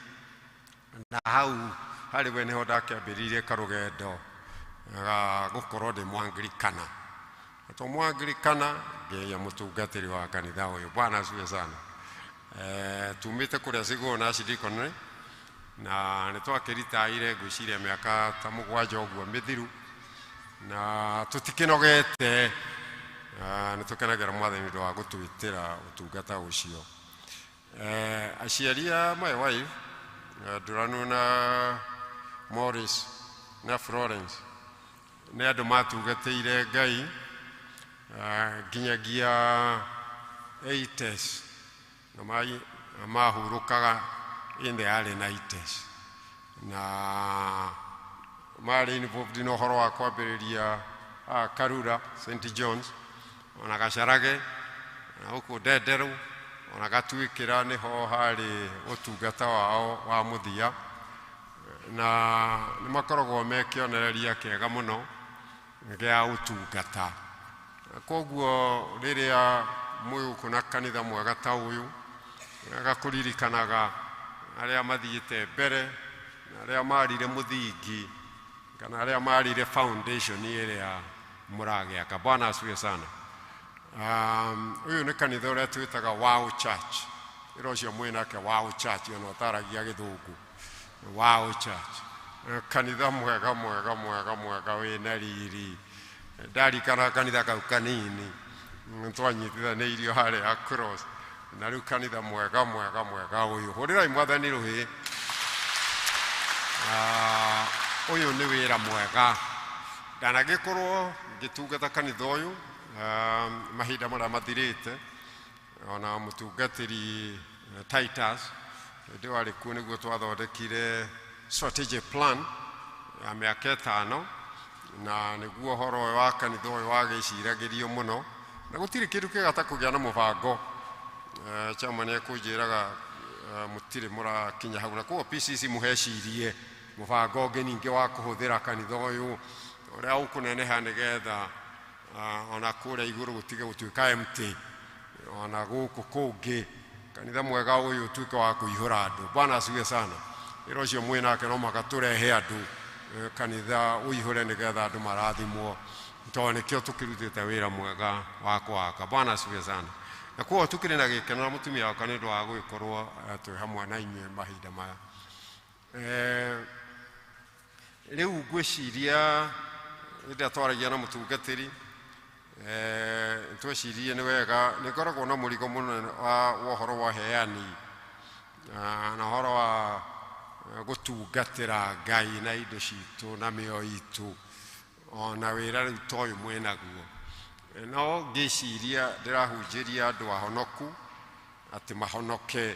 Na hau harĩ we nĩho ndakĩambĩrĩirie karũgendo ga gũkorwo ndĩ Mũanglikana. To Mũanglikana ngĩgĩa mũtungatĩri wa kanitha ũyũ. Bwana asifiwe sana. Tumĩte kũrĩa Sigũna Archdeaconry na nĩ twakĩritaire ngwĩciria mĩaka ta 7 ũguo mĩthiru, na tũtikĩnogete. Nĩ tũkenagĩra Mwathani nĩ ũndũ wa gũtwĩtĩra ũtungata ũcio. Aciari a my wife Duranu na Morris na Florence nĩ andũ matungatĩire Ngai nginyagia 80s na mahurũkaga in the early 90s, na marĩ involved na ũhoro wa kwambĩrĩria Karura St. John's ona Gacarage na gũkũ Ndenderũ ona Gatuĩkĩra nĩho harĩ ũtungata wao wa mũthia, na nĩ makoragwo mekĩonereria kĩega mũno gĩa ũtungata. Koguo rĩrĩa mwĩ na kanitha mwega ta ũyũ gakũririkanaga arĩa mathiĩte mbere na arĩa marire mũthingi kana arĩa marire foundation ĩrĩa mũragĩaka. Bwana asifiwe sana. Ũyũ nĩ kanitha ũrĩa twĩtaga Wow Church. Ĩro ũcio mwĩ nake Wow Church ona ũtaragia Gĩthũngũ. Wow Church, kanitha mwega mwega mwega mwega wĩna riri. Ndarikana kanitha kau kanini twanyitithanĩirio harĩa Cross, na rĩu kanitha mwega mwega mwega ũyũ. Hũrĩrai Mwathani rũhĩ. Ũyũ nĩ wĩra mwega. Ndanagĩkorwo ngĩtungata kanitha ũyũ mahinda marĩa mathirĩte, ona mũtungatĩri Titus hĩndĩ warĩ kuo nĩguo twathondekire strategic plan ya mĩaka 5, na nĩguo ũhoro wa kanitha ũyũ wagĩciragĩrio mũno, na gũtirĩ kĩndũ kĩega ta kũgĩa na mũbango. Chama nĩ ekũnjĩraga mũtirĩ mũrakinya hau, na koguo PCC mũhecirie mũbango ũngĩ ningĩ wa kũhũthĩra kanitha ũyũ ũrĩa ũkũneneha nĩgetha ona kũrĩa igũrũ gũtige gũtuĩka empty, ona gũkũ kũngĩ kanitha mwega ũyũ ũtuĩke wa kũihũra andũ. Bwana asifiwe sana. Wĩra ũcio mwĩ nake no mũhaka tũrehe andũ kanitha ũihũre nĩgetha andũ marathimwo, tondũ nĩkĩo tũkĩrutĩte wĩra mwega wa kũwaka. Bwana asifiwe sana. Na koguo tũkĩrĩ na gĩkeno na mũtumia wakwa nĩ ũndũ wa gũgĩkorwo twĩ hamwe na inyuĩ mahinda maya. Rĩu ngwĩciria rĩrĩa twaragia na mũtungatĩri twecirie nĩ wega, nĩ ngoragwo na mũrigo mũno wa ũhoro wa heani na ũhoro wa gũtungatĩra Ngai na indo citũ na mĩoyo itũ, ona wĩra rĩu ta ũyũ mwĩ naguo. No ngĩciria ndĩrahunjĩria andũ ahonoku ati mahonoke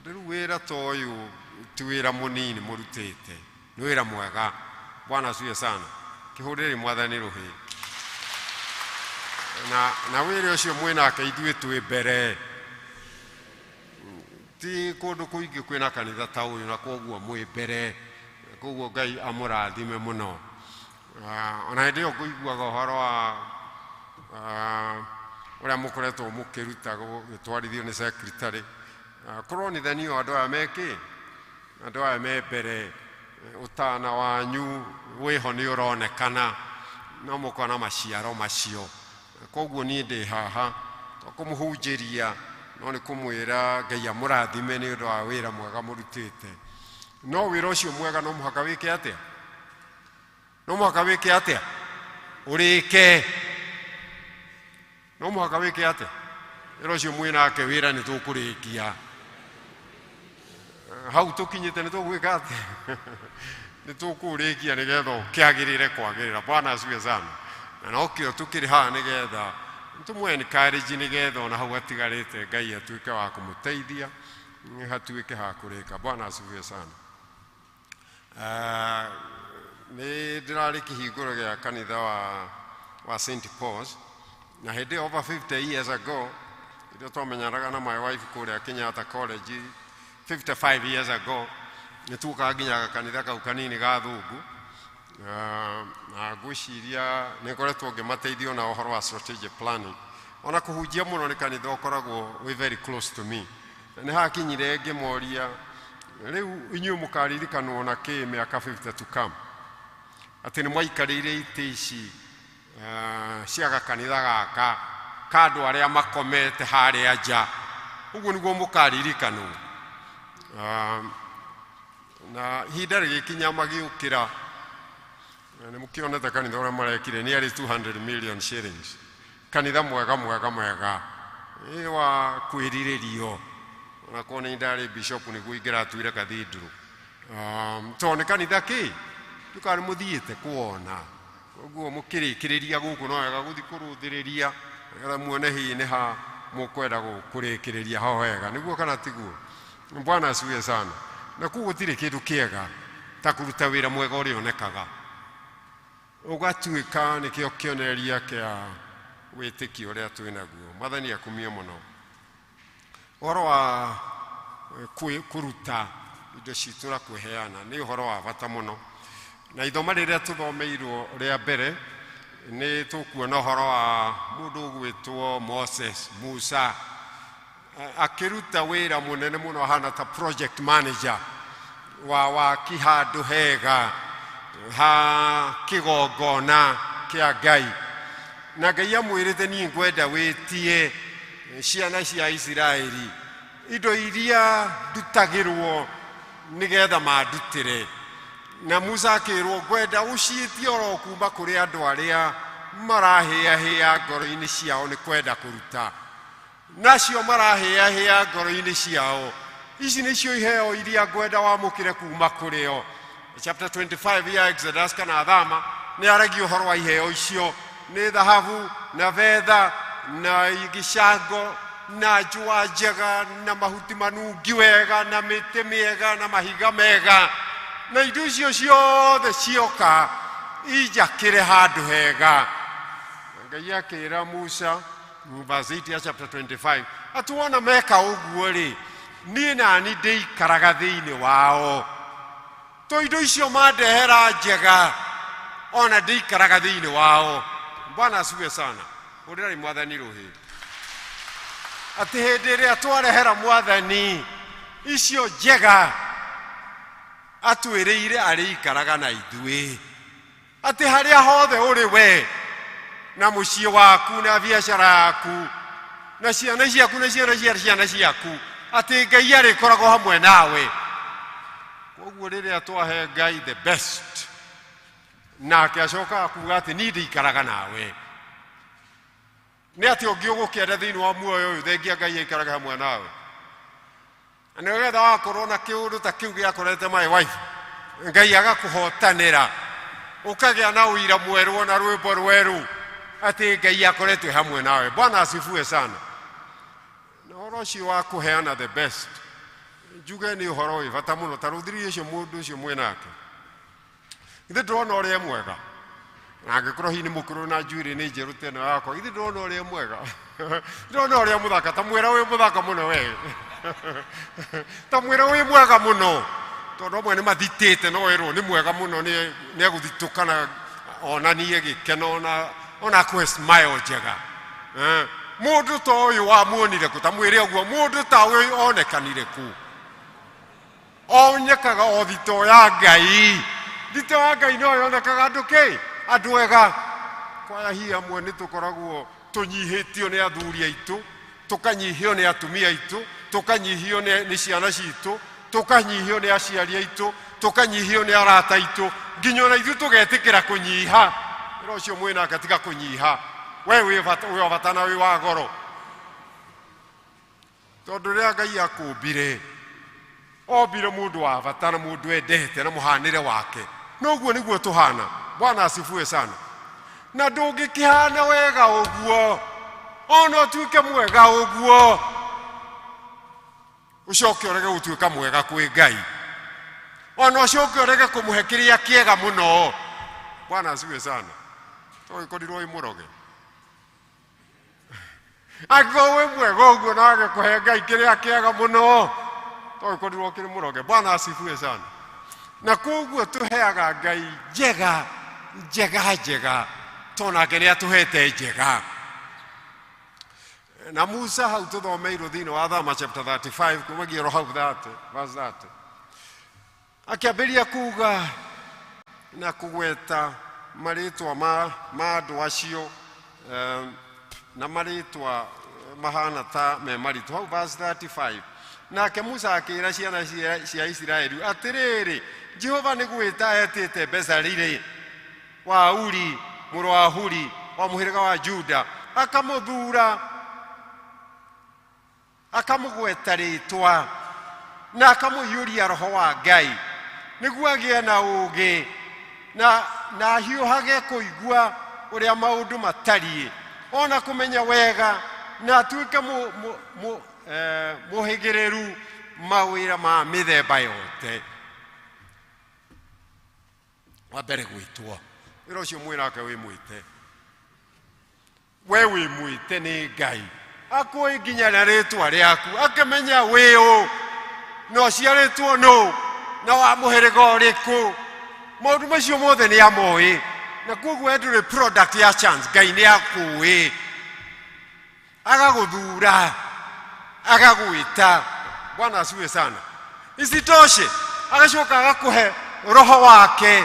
riu wira toyu ti wira munini murutite ni wira mwega. Bwana asifiwe sana. Kihurire mwathani ruhi na wira ucio mwinake ithuĩ twĩ mbere ti kundu kuingi kwina kanitha ta uyu na koguo mwi mbere koguo Ngai amurathime muno. Ona hindi yo kuiguaga uhoro wa uria mukoretwo mukiruta gitwarithio ni secretary kuronithanio andu aya meki andu aya me mbere utana wanyu wiho ni uronekana no mukona maciaro macio. Koguo ni ndi haha kumuhunjiria no ni kumwira Ngai amurathime ni undu wa wira mwega murutite. No wira ucio mwega no muhaka wike atia? No muhaka wike atia? Urike. No muhaka wike atia? Wira ucio mwinake wira ni tukurikia. Hau tukinyite ni tugwika atia? Ni tukurikia nigetha kiagirire kwagirira. Bwana asifiwe sana. Na no kio tukiri ha nigetha tumwe encourage nigetha ona hau atigarite Ngai atuike wa kumuteithia hatuike ha kurika. Bwana asifiwe sana. Ni ndirari kihinguro gia kanitha wa St. Paul's na hindi over 50 years ago ndio twamenyanaga na my wife kuria Kenyatta College 55 years ago nituka nginya kanitha kau kanini ga thungu na ngwiciria ni ngoretwo ngimateithio na uhoro wa strategic planning ona kuhunjia muno ni kanitha ukoragwo we very close to me. Ni hakinyire ngimoria riu inyu mukaririkano ona ki miaka 50 to come ati ni mwaikarire ite ici ciaga kanitha gaka kandu aria makomete haria nja uguo niguo mukaririkano. Na hinda rigikinya magiukira ni mukionete kanitha uria marekire ni ari 200 million shillings. Kanitha mwega wa kwiriririo ona kone ndari bishop ni kuingira tuire cathedral. Tone kanitha ki tukari muthiite kuona uguo mukirikiriria guku no wega guthi kuruthiriria ngetha muone hi ni ha mukwenda kurikiriria ho wega niguo kana tiguo. Bwana asifiwe sana. Na kuo tire kindu kiega ta kuruta wira mwega uri onekaga ugatuika ni kio kioneria kia witiki uria twinaguo. Mwathani akumie muno. Uhoro wa kuruta indo citu na kweheana ni uhoro wa bata muno. Na ithoma riria tuthomeirwo ria mbere ni tukuona uhoro wa mundu gwitwo Moses Musa akiruta wira munene muno hana ta project manager wa kihandu hega ha kigongona kia Ngai. Na Ngai amwirite ni ngwenda witie ciana cia Israeli indo iria ndutagirwo nigetha mandutire. Na Musa akirwo ngwenda uciitie oro kuma kuri andu aria marahia ngoro-ini ciao ni kwenda kuruta nacio marahia ngoro-ini ciao. Ici nicio iheo iria ngwenda wamukire kuma kurio. Chapter 25 ya Exodus kana Thama ni aragi uhoro wa iheo icio ni dhahabu na fedha na igishango na njua njega na mahuti manungi wega na miti miega na mahiga mega na indo icio ciothe cioka ijakire handu hega. Ngai akira Musa verse 8 ya chapter 25 atuona meka uguo ri ni nani ndeikaraga thiini wao to indo icio mandehera njega ona ndeikaraga thiini wao. Bwana asifiwe sana. Urira mwathani ruhi ati hindi ria twarehera mwathani icio njega atwiriire ari ikaraga na ithui ati haria hothe uri we na mucii waku na biashara yaku na ciana ciaku na ciana ciaku ati Ngai ari koragwo hamwe nawe. Koguo riria twahe Ngai the best nake acoka akuga ati ni ndikaraga nawe ni ati ungi ugukienda thiini wa muoyo uyu thengia Ngai aikaraga hamwe nawe. Na wetha wakorwo na kiundu ta kiu giakorete my wife Ngai agakuhotanira ukagia na uira mweru na rwimbo rweru ati Ngai akoretwe hamwe nawe. Bwana asifiwe sana. Na rocio wa kuheana the best njuge ni uhoro wi bata muno ta ruthiri cio mundu cio mwenake ithe ndona uria mwega angikorwo hi ni mukuru na njuri ni njeru teno yako ithe ndona uria mwega ndona uria muthaka ta mwira wi muthaka muno we ta mwira wi mwega muno tondu amwe ni mathitite no wirwo ni mwega muno ni aguthitukana onanie gikeno ona kwe smile njega mundu ta uyu wamuonire ku ta mwire uguo mundu ta uyu onekanire ku onyekaga o thito ya Ngai thito ya Ngai no yonekaga andu ega kwaya hi amwe ni tukoragwo tunyihitio ni athuri aitu tukanyihio ni atumia aitu tukanyihio ni ciana citu tukanyihio ni aciari aitu tukanyihio ni arata aitu nginya na ithu tugetikira kunyiha rocio mwina katika kunyiha wewe wavatana wi wa goro tondu ria Ngai akumbire ombire mundu wa vatana mundu endete na muhanire wake noguo niguo tuhana Bwana asifue sana na ndungikihana wega uguo ono tuike mwega uguo ucoke urege gutuika mwega kwi Ngai ono ucoke urege kumuhekiria kiega muno Bwana asifue sana toikorirwo imuroge agowe mwega uguo na agikuhe Ngai kiria kiega muno toikorirwo kiri muroge Bwana asifue sana na koguo tuheaga Ngai njega tonake ni atuhete njega na Musa hau tuthomeirwo thiini wa Thama chapter 35 kumagiero hau verse 30 akiambiria kuga na kugweta maritwa ma andu acio na maritwa mahana ta me maritwa hau verse 35 nake Musa akira ciana cia Israeli atiriri Jehova ni gwita etete Bezaleli wa Uri muru wa Huri wa muhiriga wa Juda akamuthura akamugweta ritwa na akamuyuria roho wa Ngai niguo agie na ugi na hiuhage kuigua uria maundu matariĩ ona kumenya wega na atuike muhigireru mawira ma mithemba yote wa mbere gwitwo wira ucio mwirake wi mwite we wi mwite ni Ngai akui nginya na ritwa riaku akimenya wiu no ciaritwo no na wa muhiriga uriku maundu macio mothe ni amoi na koguo nduri product ya chance Ngai ni akui agaguthura agagwita Bwana asiwe sana isitoshe agacoka agakuhe roho wake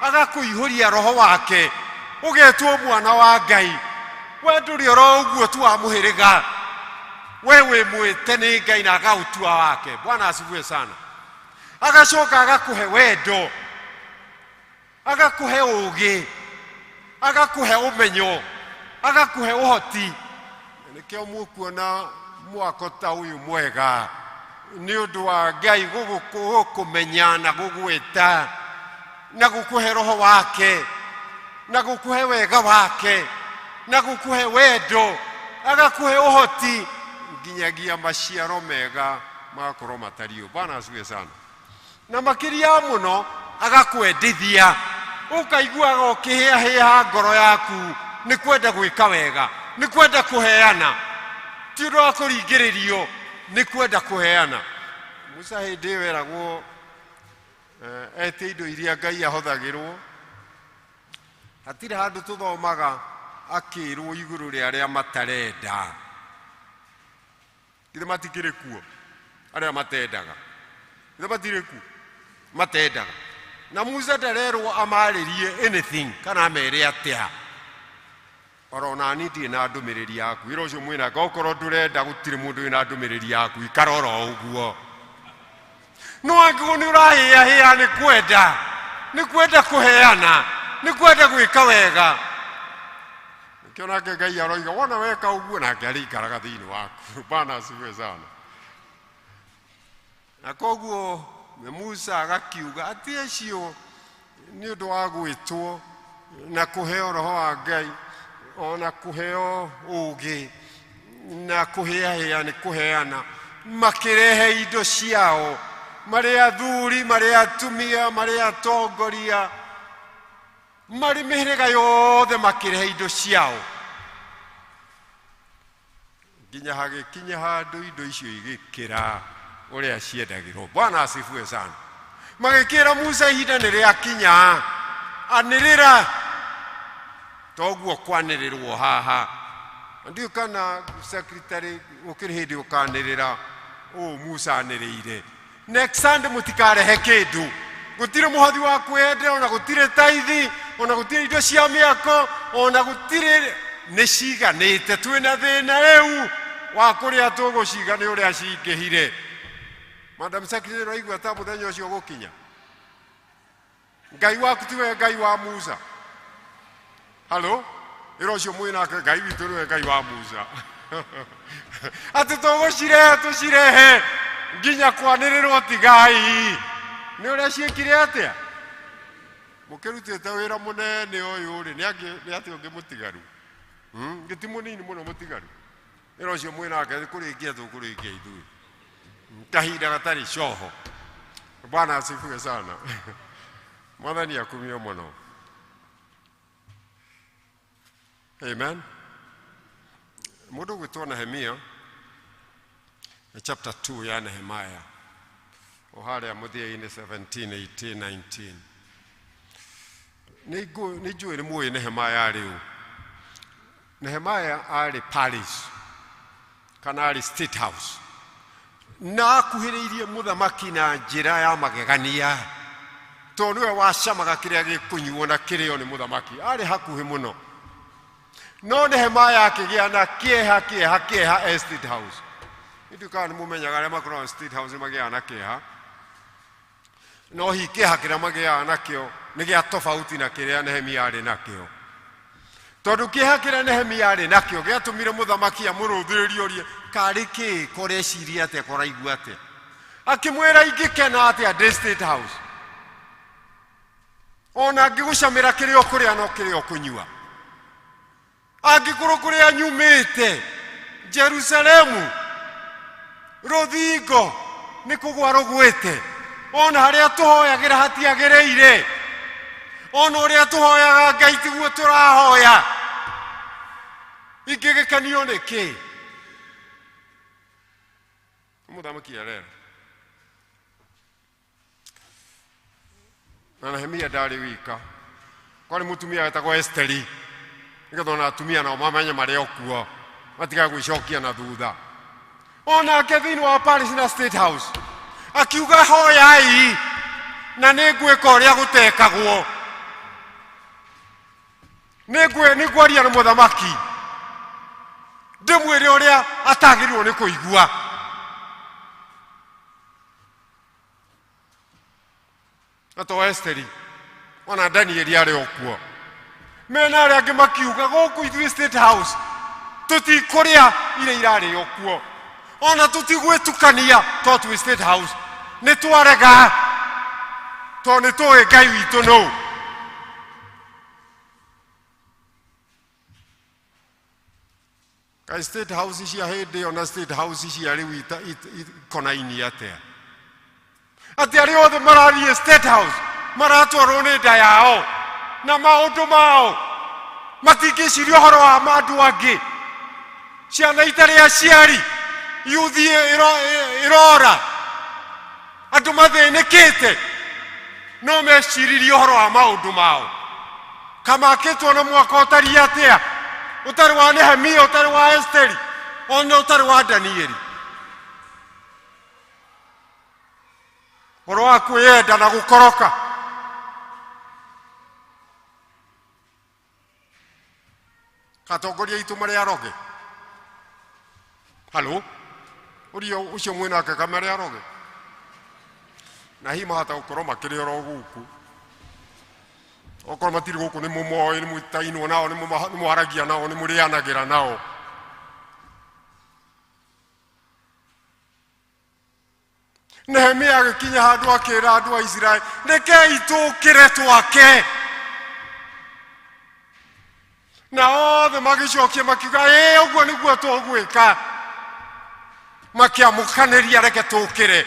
agakuihuria roho wake ugetwo mwana wa Ngai we nduri ro uguo tu wa muhiriga wewe mwite ni Ngai na agautua wake Bwana asiwe sana agacoka agakuhe wendo agakuhe ugi agakuhe umenyo agakuhe uhoti nikio mukuona mwako ta uyu mwega ni undu wa Ngai gukumenya na gugwita na gukuhe roho wake na gukuhe wega wake na gukuhe wendo agakuhe uhoti nginyagia maciaro mega makorwo matario Bwana asiwe sana na makiria muno agakwendithia ukaiguaga ukihia ngoro yaku ni kwenda gwika wega ni kwenda kuheana ti undu wa kuringiririo ni kwenda kuheana Musa hindi weragwo ete indo iria Ngai ahothagirwo hatire handu tuthomaga akirwo iguru ria aria matarenda ithe matikire kuo aria matendaga ithe matire kuo matendaga na Musa ndarerwo amaririe anything kana amere atia orona niti na ndumiriri yaku iro cio mwina gokorwo ndurenda gutire mundu wina ndumiriri yaku ikarora uguo no angigo ni urahia ni kwenda kuheana ni kwenda gwika wega kiona ke Ngai aroiga wona weka uguo na ngari ikaraga thiini waku Bwana asifiwe sana na koguo Musa agakiuga ati acio ni undu wa gwitwo na kuheo roho wa Ngai ona kuheo ugi na kuheahea nĩ kũheana makirehe indo ciao marĩ athuri marĩ atumia marĩ atongoria marĩ mĩhĩrĩga yothe makirehe indo ciao nginya hagĩkinya handũ indo icio igĩkĩra ũrĩa ciendagĩrwo. Bwana asifiwe sana. Magĩkĩra Musa ihinda nĩ rĩakinya anĩrĩra toguo kwanĩrĩrwo haha. Ndiyo kana secretary ũkĩrĩ hĩndĩ ũkanĩrĩra Musa anĩrĩire. Next Sunday mũtikarehe kĩndũ. Gũtirĩ mũhothi wa kwendera ona gũtirĩ taithi ona gũtirĩ indo cia mĩako ona gũtirĩ nĩ ciganĩte. Twĩna thĩna rĩu wa kũrĩa tũgũciga nĩ ũrĩa cingĩhire. Madam Secretary waigua ta mũthenya ũcio gũkinya. Ngai waku tiwe Ngai wa Musa. Halo? Ĩro ũcio mwĩnake Ngai witũ nĩwe Ngai wa Musa. Atĩ tũgũcirehe tũcirehe nginya kwanĩrĩrwo ti Ngai. Nĩ ũrĩa ciĩkire atĩa? Mũkĩrutĩte wĩra mũnene ũyũ rĩ nĩ atĩ ũngĩ mũtigaru. Ngĩti mũnini mũno mũtigaru. Ĩro ũcio mwĩnake kũrĩkia tũkũrĩkia ithuĩ. Kahinda gatarĩ coho. Bwana asifiwe sana. Mwathani akumie mũno. Amen. Mũndũ gwĩtwo Nehemia chapter 2 ya Nehemia o harĩa mũthia-inĩ 17, 18, 19. Nĩ njũĩ nĩ mũĩ Nehemia rĩu. Nehemia arĩ palace kana arĩ state house na akuhĩrĩirie mũthamaki na njĩra ya magegania tondũ nĩwe wacamaga kĩrĩa gĩkũnyuo na kĩrĩo nĩ mũthamaki. Arĩ hakuhĩ mũno. No Nehemia akĩgĩa na kĩeha state house. Nĩnduĩkaga nĩ mũmenyaga arĩa makoragwo state house magĩaga na kĩeha. No hihi kĩeha kĩrĩa magĩaga nakĩo nĩ gĩa tofauti na kĩrĩa Nehemia arĩ nakĩo. Tondũ kĩeha kĩrĩa Nehemia arĩ nakĩo gĩatũmire mũthamaki amũrũthĩrĩrie ũrie karĩ kĩ kũreciria atĩa kũraigua atĩa. Akĩmwĩra ingĩkena atĩa ndĩ state house. Ona ngĩgũcamĩra kĩrĩa ũkũrĩa no kĩrĩa ũkũnyua. Angĩkorwo kũrĩa nyumĩte Jerusalemu rũthingo nĩ kũgwa rũgwĩte. Ona harĩa tũhoyagĩra hatiagĩrĩire. Ona ũrĩa tũhoyaga Ngai tiguo tũrahoya. Ingĩgĩkanio nĩ kĩ? Mũthamaki arera. Na Nehemia ndarĩ wika. Kwarĩ mũtumia wetagwo Esteri. Nĩgetha ona atumia nao mamenye marĩ o kuo. Matigaga gwĩcokia na thutha. Onake thĩinĩ wa palace na state house akiuga hoyai na nĩ ngwĩka ũrĩa gũtekagwo. Nĩ ngwaria na mũthamaki ndĩmwĩre ũrĩa atagĩrĩirwo nĩ kũigua. Na to Esteri ona Danieli arĩ o kuo. Mena arĩa angĩ makiuga gũkũ ithuĩ state house tũtikũrĩa iria irarĩ o kuo. Ona tũtigwĩtukania to twĩ state house. Nĩ twarega to nĩ tũĩ Ngai witũ nũ. Kai state house cia hĩndĩ ona state house cia rĩu ikonaini atĩa. Atĩ arĩa othe marathiĩ state house maratwarwo nĩ nda yao na maũndũ mao. Matingĩciria ũhoro wa andũ angĩ. Ciana itarĩ aciari yuthi irora. Andũ mathĩnĩkĩte no meciririe ũhoro wa maũndũ mao. Kamakĩtwo na mwaka ũtariĩ atĩa. Ũtarĩ wa Nehemia, ũtarĩ wa Esteri, ona ũtarĩ wa Danieli. Ũhoro wa kwĩyenda na gũkoroka. Katongoria itũ marĩ aroge. Halo? Ũrio ũcio mwĩnake kamarĩ aroge. Na hihi mahota gũkorwo makĩrĩ oro gũkũ. Okorwo matirĩ gũkũ nĩ mũmoĩ, nĩ mũtainwo nao, nĩ mũharagia nao, nĩ mũrĩanagĩra nao. Nehemia agĩkinya handũ akĩra andũ a Israeli, rekei tũkĩre twake. na othe magicokia makiuga uguo niguo tũgwĩka, makiamũkanĩria reke tũkĩre,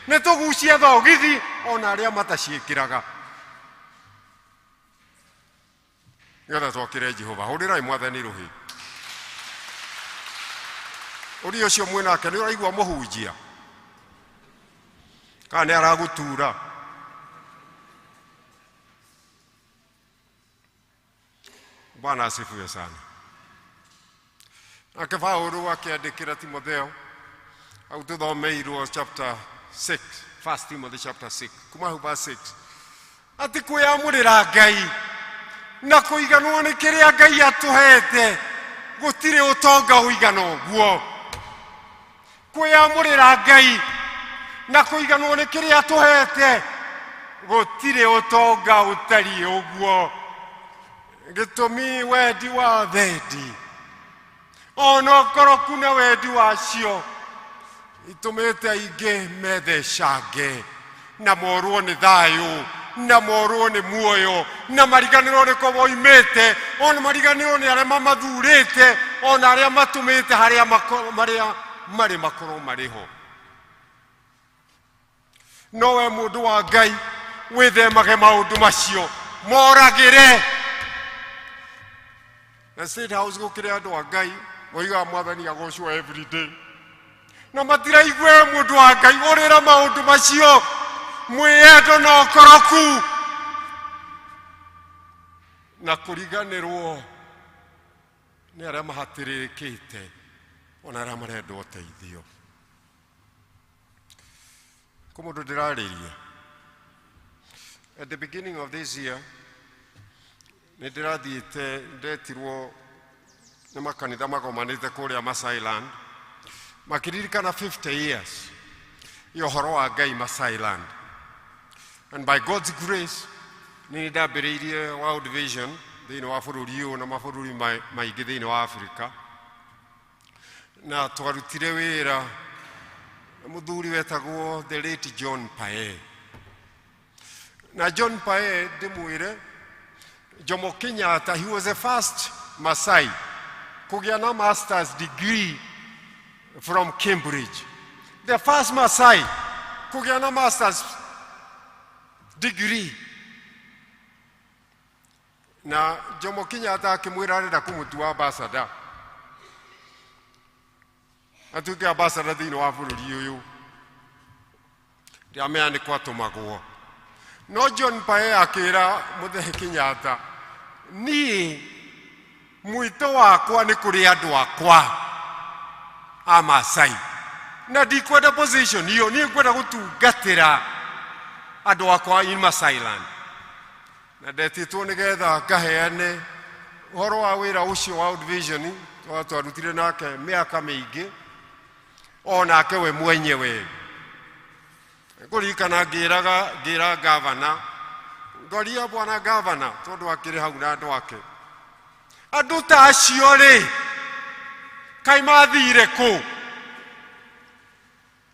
nĩ tũgucia thogithi ona arĩa mataciĩkĩraga, nĩgetha twakĩre Jehova. Hũrĩrai Mwathani rũhĩ. Ũrĩa ũcio mwĩnake nĩ ũraigua mũhunjia kana nĩ aragũtura? Bwana asifiwe sana. Nake Paulo akĩandĩkĩra Timotheo, au tũthomeirwo chapter 6, 1 Timothy chapter 6, kuma hau verse 6, atĩ kwĩyamũrĩra Ngai na kũiganwo nĩ kĩrĩa Ngai atũhete gũtirĩ ũtonga ũigana ũguo. Kwĩyamũrĩra Ngai na kũiganwo nĩ kĩrĩa atũhete gũtirĩ ũtonga ũtariĩ ũguo. Gĩtũmi wendi wa thendi ona okorwo kuna wendi wacio itũmĩte aingĩ methecange na morwo nĩ thayũ na morwo nĩ muoyo na mariganĩrwo nĩ ko moimĩte, ona mariganĩrwo nĩ arĩa mamathurĩte, ona arĩa matũmĩte harĩa marĩ makorwo marĩ ho. No we mũndũ wa Ngai wĩthemage maũndũ macio, moragĩre. Na State House gũkĩrĩ andũ a Ngai moigaga Mwathani agocwo every day, na matiraigua mũndũ wa Ngai ũrĩra maũndũ macio, mwĩyendo na ũkoroku na kũriganĩrwo nĩ arĩa mahatĩrĩrĩkĩte ona arĩa marenda ũteithio. Kũ mũndũ ndĩrarĩria, at the beginning of this year nĩ ndĩrathiĩte ndetirwo nĩ makanitha magomanĩte kũrĩa Masai Land makiririkana 50 years ya ũhoro wa Ngai Masai Land, and by God's grace nĩ ndambĩrĩirie World Vision thĩinĩ wa bũrũri ũyũ na mabũrũri maingĩ thĩinĩ wa Africa, na twarutire wĩra na mũthuri wetagwo the late John Pae. Na John Pae ndĩmwĩre, Jomo Kenyatta, he was the first Masai kũgĩa na master's degree from Cambridge, the first Masai kũgĩa na master's degree. Na Jomo Kenyatta akĩmwĩra arenda kũmũtua ambassador, atuĩke ambassador thĩinĩ wa bũrũri ũyũ, ndiamenya nĩ kwatũmagwo. No John Pae akĩra Mũthee Kenyatta, niĩ mwĩto wakwa nĩ kũrĩ andũ akwa a Masai, na ndikwenda position hiyo, niĩ ngwenda gũtungatĩra andũ akwa in Masai Land. Na ndetĩtwo nĩgetha ngaheane ũhoro wa wĩra ũcio wa World Vision, twarutire nake mĩaka mĩingĩ, onake we mwenyewe. Ngũririkana ngĩra gavana, ngoria bwana gavana, tondũ akĩrĩ hau na andũ ake, andũ ta acio rĩ kaĩ mathire kũ?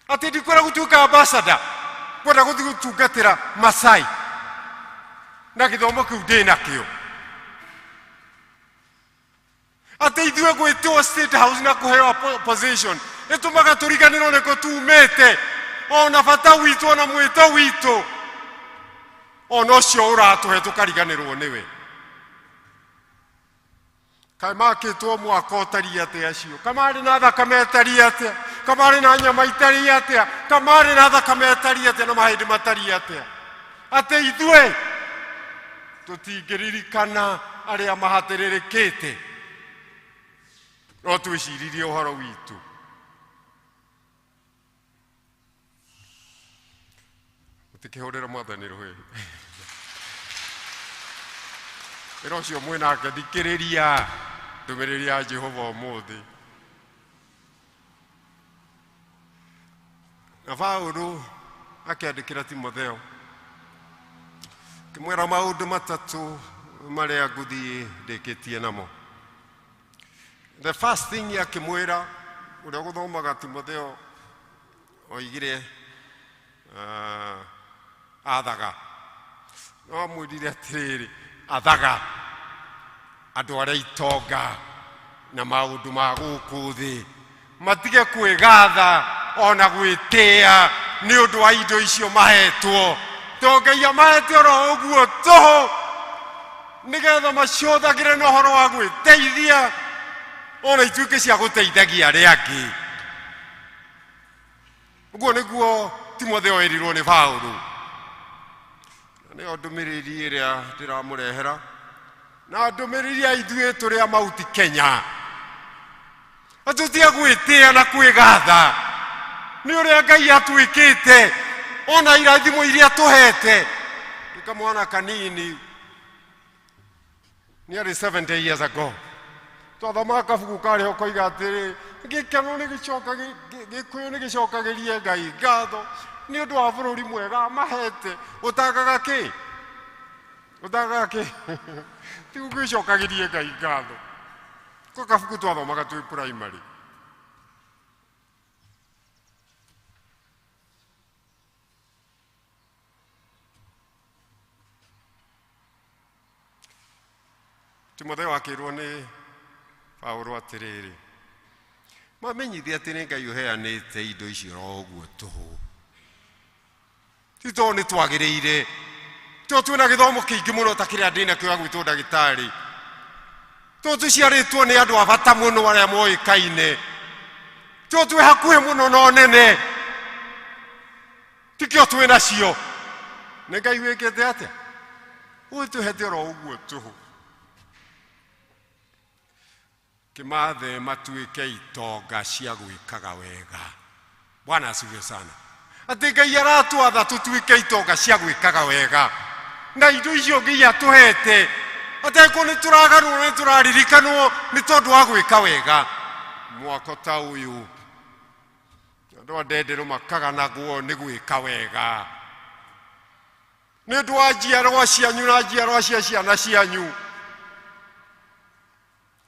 Atĩ ndikwenda gũtuĩka ambassador, kwenda gũthiĩ gũtungatĩra Masai na gĩthomo kĩu ndĩ nakĩo. Atĩ ithuĩ gwĩtwo State House na kũheo position ĩtũmaga tũriganĩrwo nĩ kũ tumĩte, ona bata witũ ona mwĩto witũ ona ũcio ũratũhe tũkariganĩrwo nĩwe. Kaĩ makĩtwo mwaka ũtariĩ atĩa acio? Kamarĩ na thakame ĩtariĩ atĩa? Kamarĩ na nyama itariĩ atĩa? Kamarĩ na thakame ĩtariĩ atĩa na mahĩndĩ matariĩ atĩa? Atĩ ithuĩ tũtingĩririkana arĩa mahatĩrĩrĩkĩte, no twĩciririe ũhoro witũ. Mũtikĩhũrĩra Mwathani rũhĩ. Wĩra ũcio mwĩnake thikĩrĩria ndũmĩrĩri ya Jehova ũmũthĩ. Na Paulo akĩandĩkĩra Timotheo akĩmwĩra maũndũ matatũ marĩa ngũthiĩ ndĩkĩtie namo. The first thing akĩmwĩra, ũrĩa gũthomaga Timotheo oigire athaga, no amwĩrire atĩrĩrĩ, athaga andũ arĩa itonga na maũndũ ma gũkũ thĩ matige kwĩgatha ona gwĩtĩĩa nĩ ũndũ wa indo icio mahetwo to Ngai amahete oro ũguo tũhũ nĩgetha macũthagĩre na ũhoro wa gwĩteithia ona ituĩke cia gũteithagia arĩa angĩ. Ũguo nĩguo Timotheo erirwo nĩ Paũlũ. Nĩyo ndũmĩrĩri ĩrĩa ndĩramũrehera na ndũmĩrĩri ya ithuĩ tũrĩ a Mauti Kenya. Tũtige gwĩtĩĩa na kwĩgatha nĩ ũrĩa Ngai atwĩkĩte ona irathimo iria tũhete. Ndikamwana kanini nearly 70 years ago twathoma kabuku karĩa ũkoiga atĩrĩ gĩkeno gĩkũyũ nĩ gĩcokagĩrie Ngai ngatho nĩ ũndũ wa bũrũri mwega amahete. Ũtangaga kĩ? Ũtangaga kĩ? Tigu gwĩcokagĩrie Ngai ngatho. Ko kabuku twathomaga twĩ primary. Timotheo akĩrwo nĩ Paũlũ atĩrĩrĩ mamenyithie atĩ nĩ Ngai ũheanĩte indo icio ro ũguo tũhũ. Ti tondũ nĩ twagĩrĩire to twĩna gĩthomo kĩingĩ mũno ta kĩrĩa ndĩ nakĩo gĩa gwĩtwo ndagĩtarĩ. To tũciarĩtwo nĩ andũ a bata mũno arĩa moĩkaine. To twĩ hakuhĩ mũno no nene. Tikĩo twĩ nacio. Nĩ Ngai wĩkĩte atĩa? Ũtũhete ro ũguo tũhũ. Kimathe matuĩke itonga cia gwĩkaga wega. Bwana asifiwe sana. Atĩ Ngai aratwatha tũtuĩke itonga cia gwĩkaga wega. Na indo icio Ngai atũhete. Ateko nĩ tũragarũrwo nĩ tũraririkanwo nĩ tondũ wa gwĩka wega. Mwako ta ũyũ andũ a Ndenderu makaganagwo nĩ gwĩka wega. Nĩ ũndũ wa njiarwa cianyu na njiarwa cia ciana cianyu.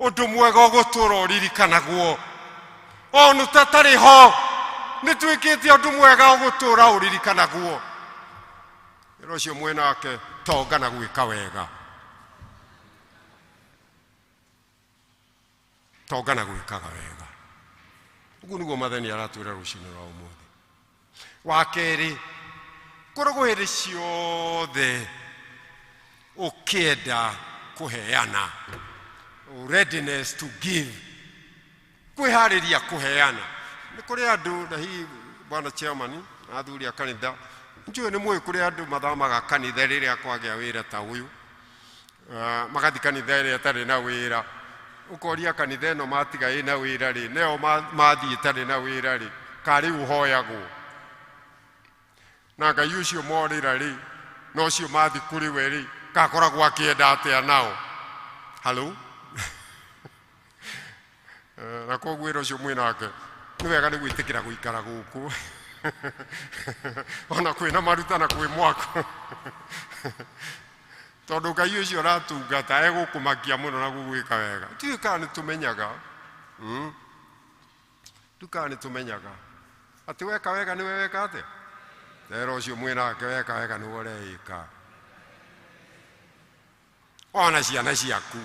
Ũndũ mwega ũgũtũũra ũririkanagwo. Ona ũtarĩ ho nĩ twĩkĩte ũndũ mwega ũgũtũũra ũririkanagwo. Wĩra ũcio mwĩnake tonga na gwĩka wega. Tonga na gwĩkaga wega. Ũguo nĩguo Mathani aratwĩra rũciinĩ rwa ũmũthĩ. Wa kerĩ koragwo hĩndĩ ciothe ũkĩenda kũheana. Readiness to give. Kwĩharĩria kũheana. Nĩ kũrĩ andũ na hihi Bwana Chairman na athuri a kanitha njũĩ nĩ mũĩ kũrĩ andũ mathamaga kanitha rĩrĩa kwagĩa wĩra ta ũyũ. Magathi kanitha ĩrĩa ĩtarĩ na wĩra. Ũkoria kanitha ĩno matiga ĩna wĩra rĩ neo mathiĩ ĩtarĩ na wĩra rĩ karĩ ũhoyagwo. Na Ngai ũcio morĩra rĩ no ũcio mathi kũrĩ we rĩ gakoragwo akĩenda atĩa nao. Hello? Na koguo wĩra ũcio mwĩnake nĩ wega nĩ gwĩtĩkĩra gũikara gũkũ. Ona kwĩna maruta na kwĩ mwako. Tondũ Ngai ũcio aratungata egũkũmakia mũno na gũgwĩka wega. Tiũĩ kana nĩ tũmenyaga. Tukana nĩ tũmenyaga atĩ weka wega nĩ weka atĩa. Wĩra ũcio mwĩnake weka wega nĩ ũreĩka. Ona ciana ciaku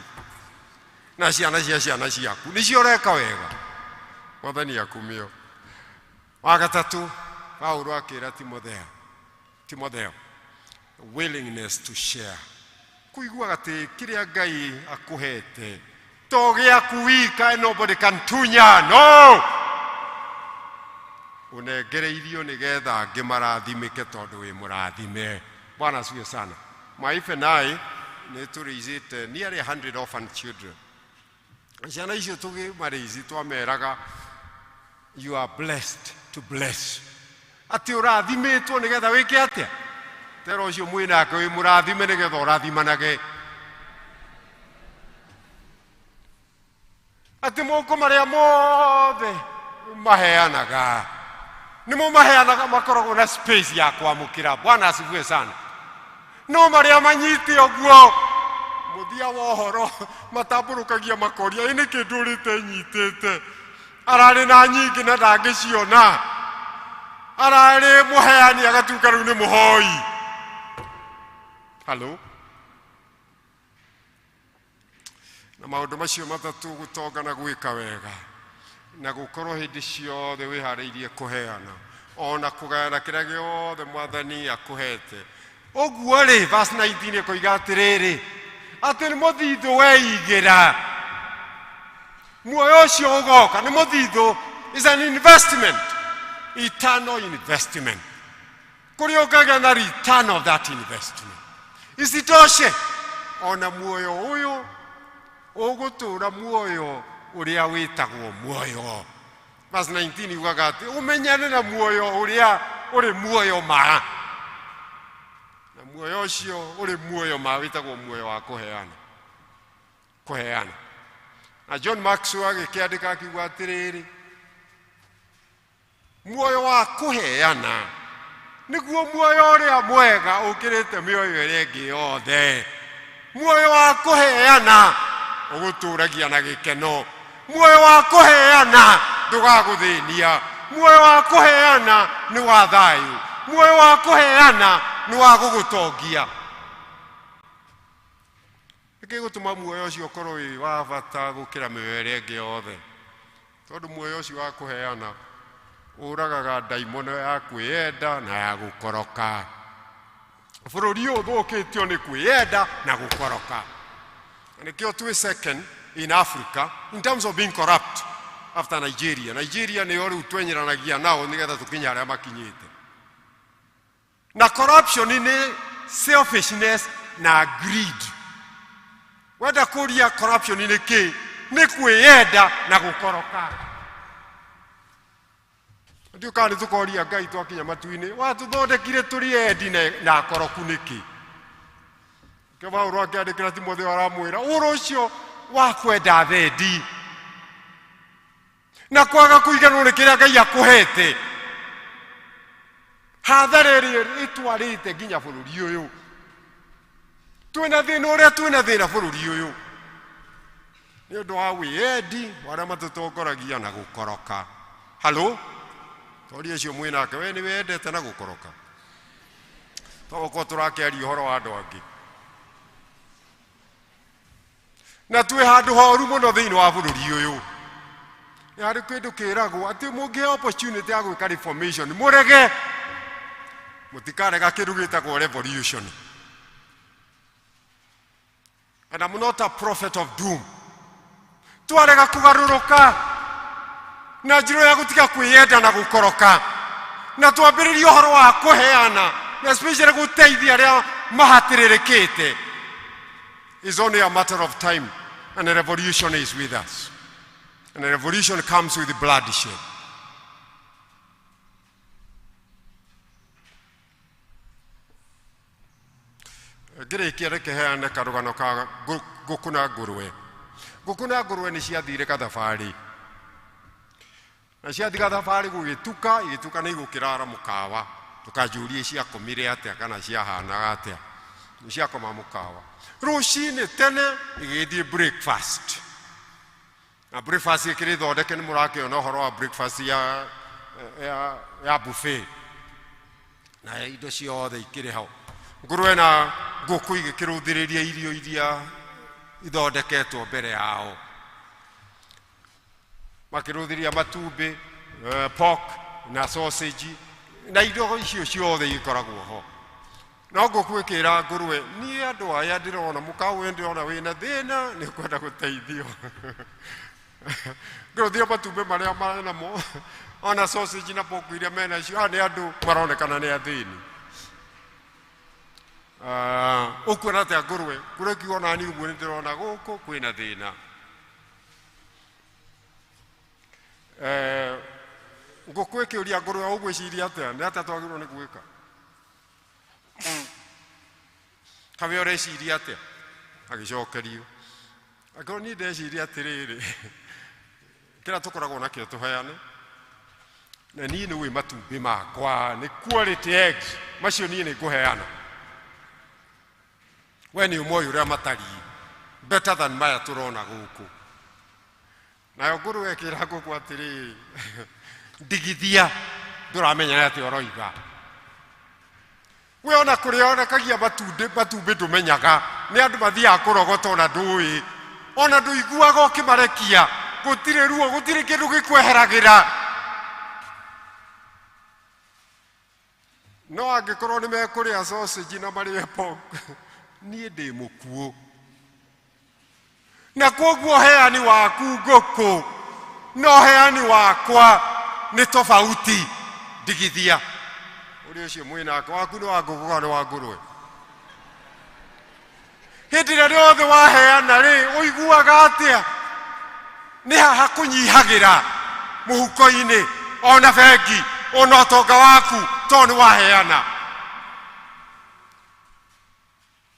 na ciana cia ciana ciaku nĩcio ũreka wega. Mwathani akumio. Wa gatatũ Paũlũ akĩra Timotheo willingness to share. Kuigua atĩ kĩrĩa Ngai akũhete to gĩaku wika nobody can tunya. No, ũnengereirio nĩgetha angĩ marathimĩke tondũ wĩ mũrathime. Bwana asifiwe sana. My wife and I nĩ tũrĩithĩte nearly 100 orphan children. Ciana icio tũgĩmarĩithi twameraga you are blessed to bless. Atĩ ũrathimĩtwo nĩgetha wĩke atĩa. Tero ũcio mwĩnake wĩ mũrathime nĩgetha ũrathimanage. Atĩ moko marĩa mothe maheanaga nĩmo maheanaga makoragwo na space ya kwamũkĩra. Bwana asifiwe sana. No marĩa manyite ũguo mũthia wa ũhoro matambũrũkagia makoria ĩnĩ kĩndũ ũrĩte nyitĩte. Ararĩ na nyingĩ na ndangĩciona. Ararĩ mũheani agatuĩka rĩu nĩ mũhoi. Hello? na maundu macio matatu gutonga na gwika wega na gukorwo hindi ciothe wihariirie kuheana ona kugayana kiria giothe mwathani akuhete oguo ri verse 19 ikoiga atiriri ati ni muthithu weigira muoyo ucio ugoka ni muthithu is an investment, eternal investment. Kuriokaga na return of that investment. Isitoshe ona muoyo uyu ugutura muoyo uria witagwo muoyo. Verse 19 yugaga ati umenyane na muoyo uria uri muoyo ma. Na muoyo ucio uri muoyo ma witagwo muoyo wa kuheana. Kuheana. Na John Maxwell agikiandika akiuga atiriri muoyo wa kuheana niguo muoyo uria mwega ukirite mioyo iria ingi yothe. Muoyo wa kuheana uguturagia na gikeno. Muoyo wa kuheana ndugaguthinia. Muoyo wa kuheana ni wa thayu. Muoyo wa kuheana ni wa gugutongia. Ikigutuma muoyo ucio ukorwo wi wa bata gukira mioyo iria ingi yothe tondu muoyo ucio wa kuheana uragaga ndaimono ya kwiyenda na ya gukoroka. Bururi uyu thukitio ni kwiyenda na gukoroka. Nikio twi second in Africa in terms of being corrupt after Nigeria. Nigeria ni ori utwenyeranagia nao nigetha tukinya aria makinyite. Na corruption ni selfishness na greed. Wenda kuria corruption ni ki ni kwiyenda na gukoroka. Ndio kani tukoria Ngai twakinya matuini watu thondekire turi endi na koroku niki. Kaba urwake andikira Timotheo aramwira urucio wa kwenda thendi na kwaga kuiganwo nikiria Ngai akuhete. Hathareri itwarite nginya bururi uyu. Twina thina uria twina thina bururi uyu. Ni undu wa wiendi waria matutongoragia na gukoroka. Hello? Tori cio mwinake we ni wendete na gukoroka. Togoko turakiaria uhoro wa andu angi. Na twi handu horu muno thiini wa bururi uyu. Ni hari kindu kiragwo ati mungi opportunity ya gwika reformation murege. Mutikarega kindu gitagwo revolution. And I'm not a prophet of doom. Twarega kugaruruka na njiro ya gutiga kwiyenda na gukoroka na twambiririe uhoro wa kuheana na especially guteithia aria mahatiririkite. It's only a matter of time and a revolution is with us. And a revolution comes with bloodshed. Ngirikia rekeheane karugano ka gukuna ngurwe. Gukuna ngurwe ni ciathire kathabari. Na ciathiga thabari gugituka igituka ni igukirara mukawa tukajurie cia komire atia kana cia hana atia cia koma mukawa rucini tene igithie breakfast na breakfast ikiri thondeke ni murakiona uhoro wa breakfast ya buffet na indo ciothe ikiri hau ngurwe na nguku igikiruthiriria irio iria ithondeketwo mbere yao makiruthiria matumbi pork na sausage na indo icio ciothe ikoragwo ho. No ngukwikira ngurwe ni andu aya ndirona mukawe ndirona wina thina ni kwenda guteithio. Nguruthia matumbi maria marana mo ona sausage na pork iria mena cio ni andu maronekana ni athini. Ukwona ta ngurwe kure kiona ni uguo ndirona guku kwina thina. Ngukwikiuria ngurwe ugwiciria atia ni atia twagirwo ni gwika kabe ureciria atia agicokerio akoro ni ndeciria atiriri kira tukoragwo nakio tuheane na ni wi matumbi makwa ni quality eggs macio ni nguheana we ni umoyo uria matari better than maya turona guku. Na ngurwe kira guku atiri ndigithia nduramenya ati oroiga we ona kuriona kagia matumbi ndumenyaga ni andu mathia kurogota ona ndui ona nduiguaga ũkĩmarekia gũtirĩ ruo gũtirĩ kĩndũ gĩkweheragira no angĩkorwo nĩ mekũrĩa sausage na marĩe pork niĩ ndĩ mũkuũ na kwoguo heani waku ngũkũ no heani wakwa nĩ tofauti ndigithia ũrĩa ũcio mwĩnake waku nĩ wa ngũkũ kana nĩ wa ngũrwe hĩndĩ ĩrĩa rĩothe waheana rĩ ũiguaga atĩa nĩ haha kũnyihagĩra mũhuko-inĩ ona bengi ona ũtonga waku tondũ nĩ waheana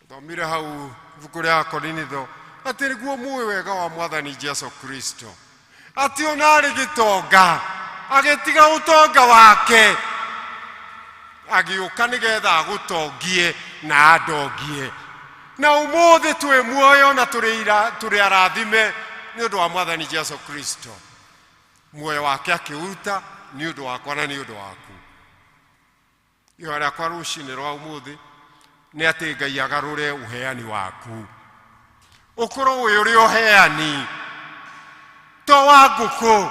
thomire hau ibuku rĩa Korinitho atĩ nĩguo mũĩ wega wa Mwathani Jesu Kristo atĩ ona arĩ gĩtonga agĩtiga ũtonga wake agĩũka nĩgetha agũtongie na andongie na ũmũthĩ twĩ muoyo na tũrĩ arathime nĩ ũndũ wa Mwathani Jesu Kristo muoyo wake akĩuta nĩ ũndũ wakwa na nĩ ũndũ waku ihoya rĩakwa rũcinĩ rwa ũmũthĩ nĩ atĩ Ngai agarũre ũheani waku ũkorwo wĩ ũrĩ ũheani to wa ngũkũ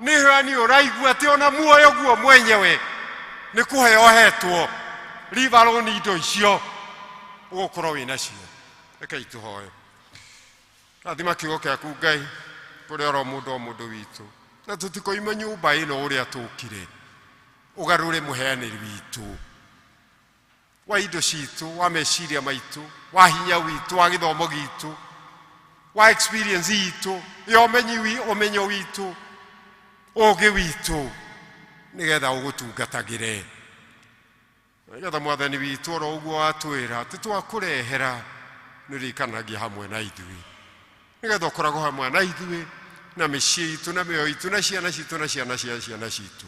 nĩ ũheani ũraigua atĩ ona muoyo guo mwenyewe nĩ kũheo hetwo rivaloni indo icio ũgũkorwo wĩ nacio reke itũhoe rathima kiugo gĩaku Ngai kũrĩ oro mũndũ witũ na tũtikoima nyũmba ĩno ũrĩa tũkire ũgarũre mũheanĩri witũ wa indo citũ wa meciria maitũ wa hinya witũ wa gĩthomo gitũ wa experience itũ ya ũmenyo witũ ũũgĩ witũ nĩgetha ũgũtungatagĩre nĩgetha Mwathani witũ oro ũguo watwĩra atĩ twakũrehera nĩrĩikanagia hamwe na ithuĩ nĩgetha ũkoragwo hamwe na ithuĩ na mĩciĩ itũ na mĩoyo itũ na ciana citũ na ciana cia ciana citũ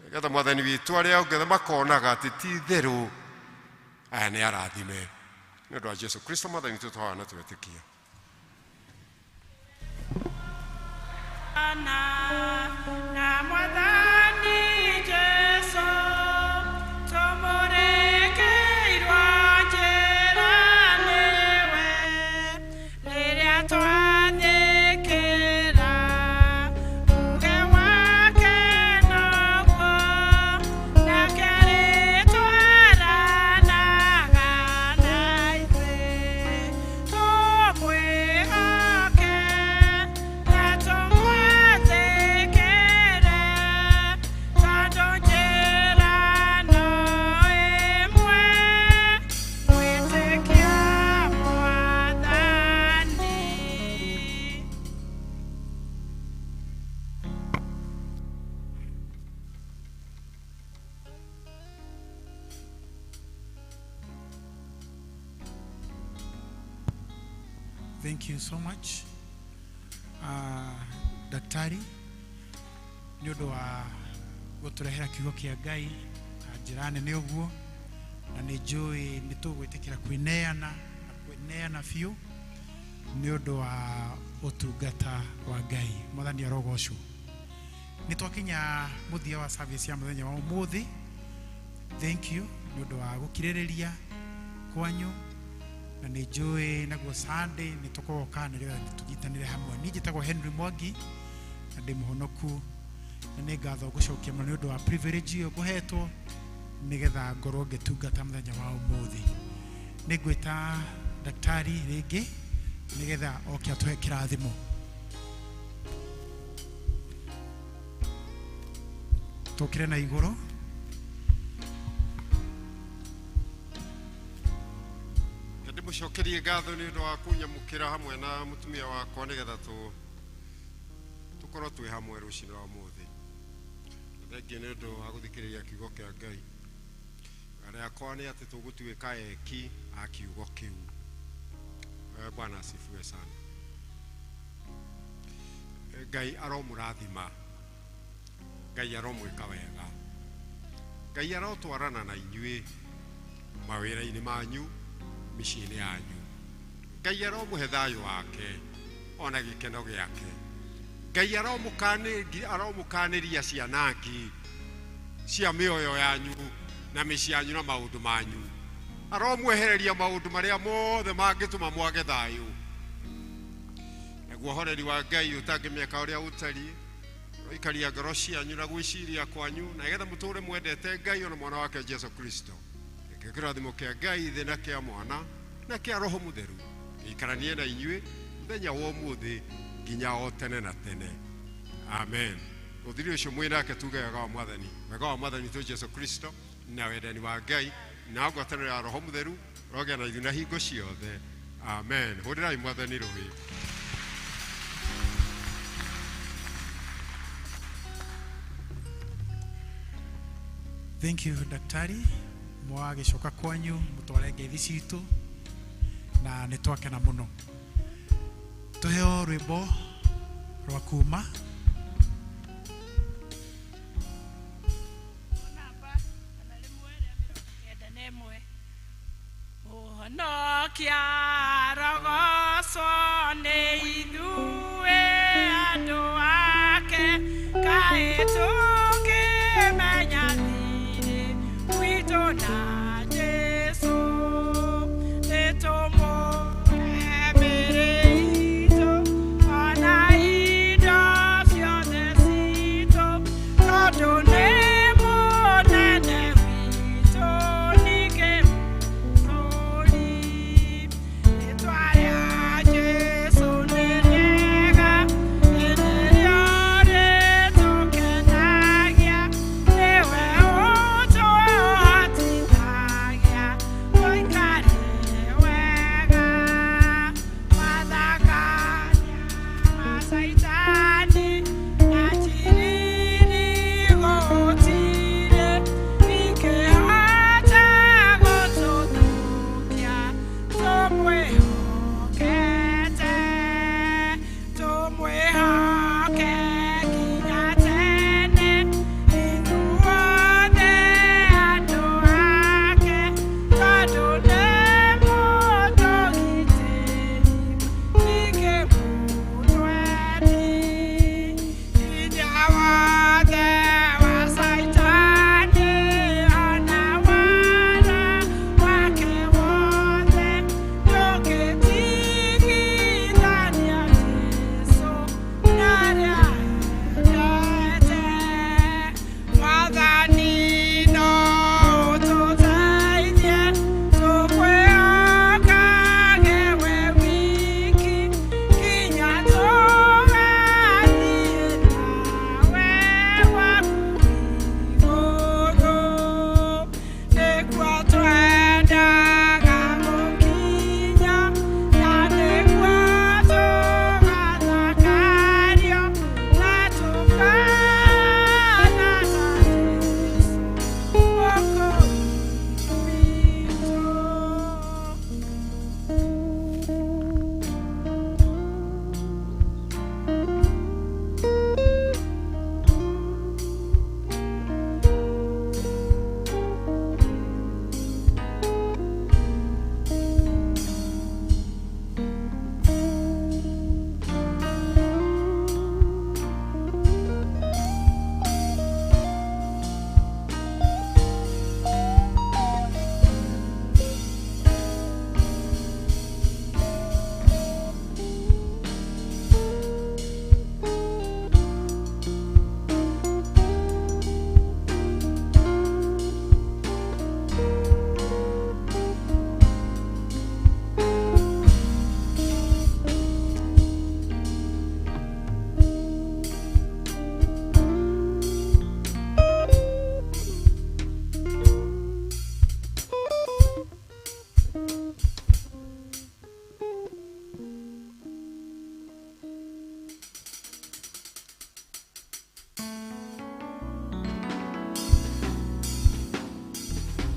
nĩgetha Mwathani witũ arĩa othe makonaga atĩ ti therũ aya nĩ arathime nĩ ũndũ wa Jesu Kristo Mwathani witũ tũhoya na twetĩkia na Mwathani Jesu tũmũrĩkĩirwo njĩra nĩwe rĩrĩa twathĩkĩra uge wake noguo nake rĩtwaranaga na ithuĩ tũmwĩhoke na tũmwathĩkĩre tondũ njĩrano ĩmwe gwĩtĩkia Mwathani. Thank you so much. Daktari nĩ ũndũ wa gũtũrehera kiugo kĩa Ngai na njĩra nene ũguo na nĩ njũĩ nĩ tũgwĩtĩkĩra kwĩneana biũ nĩ ũndũ wa ũtungata wa Ngai Mwathani arogocwo nĩ twakinya mũthia wa service ya mũthenya wa ũmũthĩ thank you nĩ ũndũ wa gũkirĩrĩria kwanyu na nĩ njũĩ naguo Sunday nĩ tũkoka nĩgetha tũnyitanĩre hamwe niĩ njĩtagwo Henry Mwangi na ndĩ mũhonoku na nĩ ngatho gũcokia mũno nĩ ũndũ wa privilege ĩyo ngũhetwo nĩgetha ngorwo ngĩtungata mũthenya wa ũmũthĩ nĩ ngwĩta daktari rĩngĩ nĩgetha oke atũhe kĩrathimo tũkĩre na igũrũ mũcokerie ngatho nĩ ũndũ wa kũnyamũkĩra hamwe na mũtumia wakwa nĩgetha tũkorwo twĩ hamwe rũcinĩ rwa ũmũthĩ thengiĩ nĩ ũndũ wa gũthikĩrĩria kiugo kĩa Ngai rĩakwa nĩ atĩ tũgũtuĩka eki a kiugo kĩu Bwana asifiwe sana Ngai aromũrathima Ngai aromwĩka wega Ngai arotwarana na inyuĩ mawĩra-inĩ manyu mĩciĩ-inĩ yanyu Ngai aromũhe thayũ wake ona gĩkeno gĩake Ngai aromũkanĩria cianangi cia mĩoyo yanyu na mĩciĩ yanyu na maũndũ manyu aromwehereria maũndũ marĩa mothe mangĩtũma mwage thayũ guohoreri wa Ngai utangimeka uria utari ikaria ngoro cianyu na gwiciria kwanyu na getha muture mwendete Ngai ona mwana wake Jesu Kristo kirathimo kia Ngai thina kia mwana na kia roho mutheru ikaranie na inyue muthenya wa umuthi nginya o tene na tene amen. Uthiri ucio mwinake tuge wega wa mwathani tu Jesu Kristo na wendani wa Ngai na ngwatanĩro ya roho mutheru roge na ithuĩ na hingo ciothe amen. Hũrĩrai mwathani rũĩ. Thank you daktari mwagicoka kwanyu mutware ngeithi citu na nitwakena muno. Tuheo rwimbo rwa kuma Nokia rogoso ne idue ado ake kaeto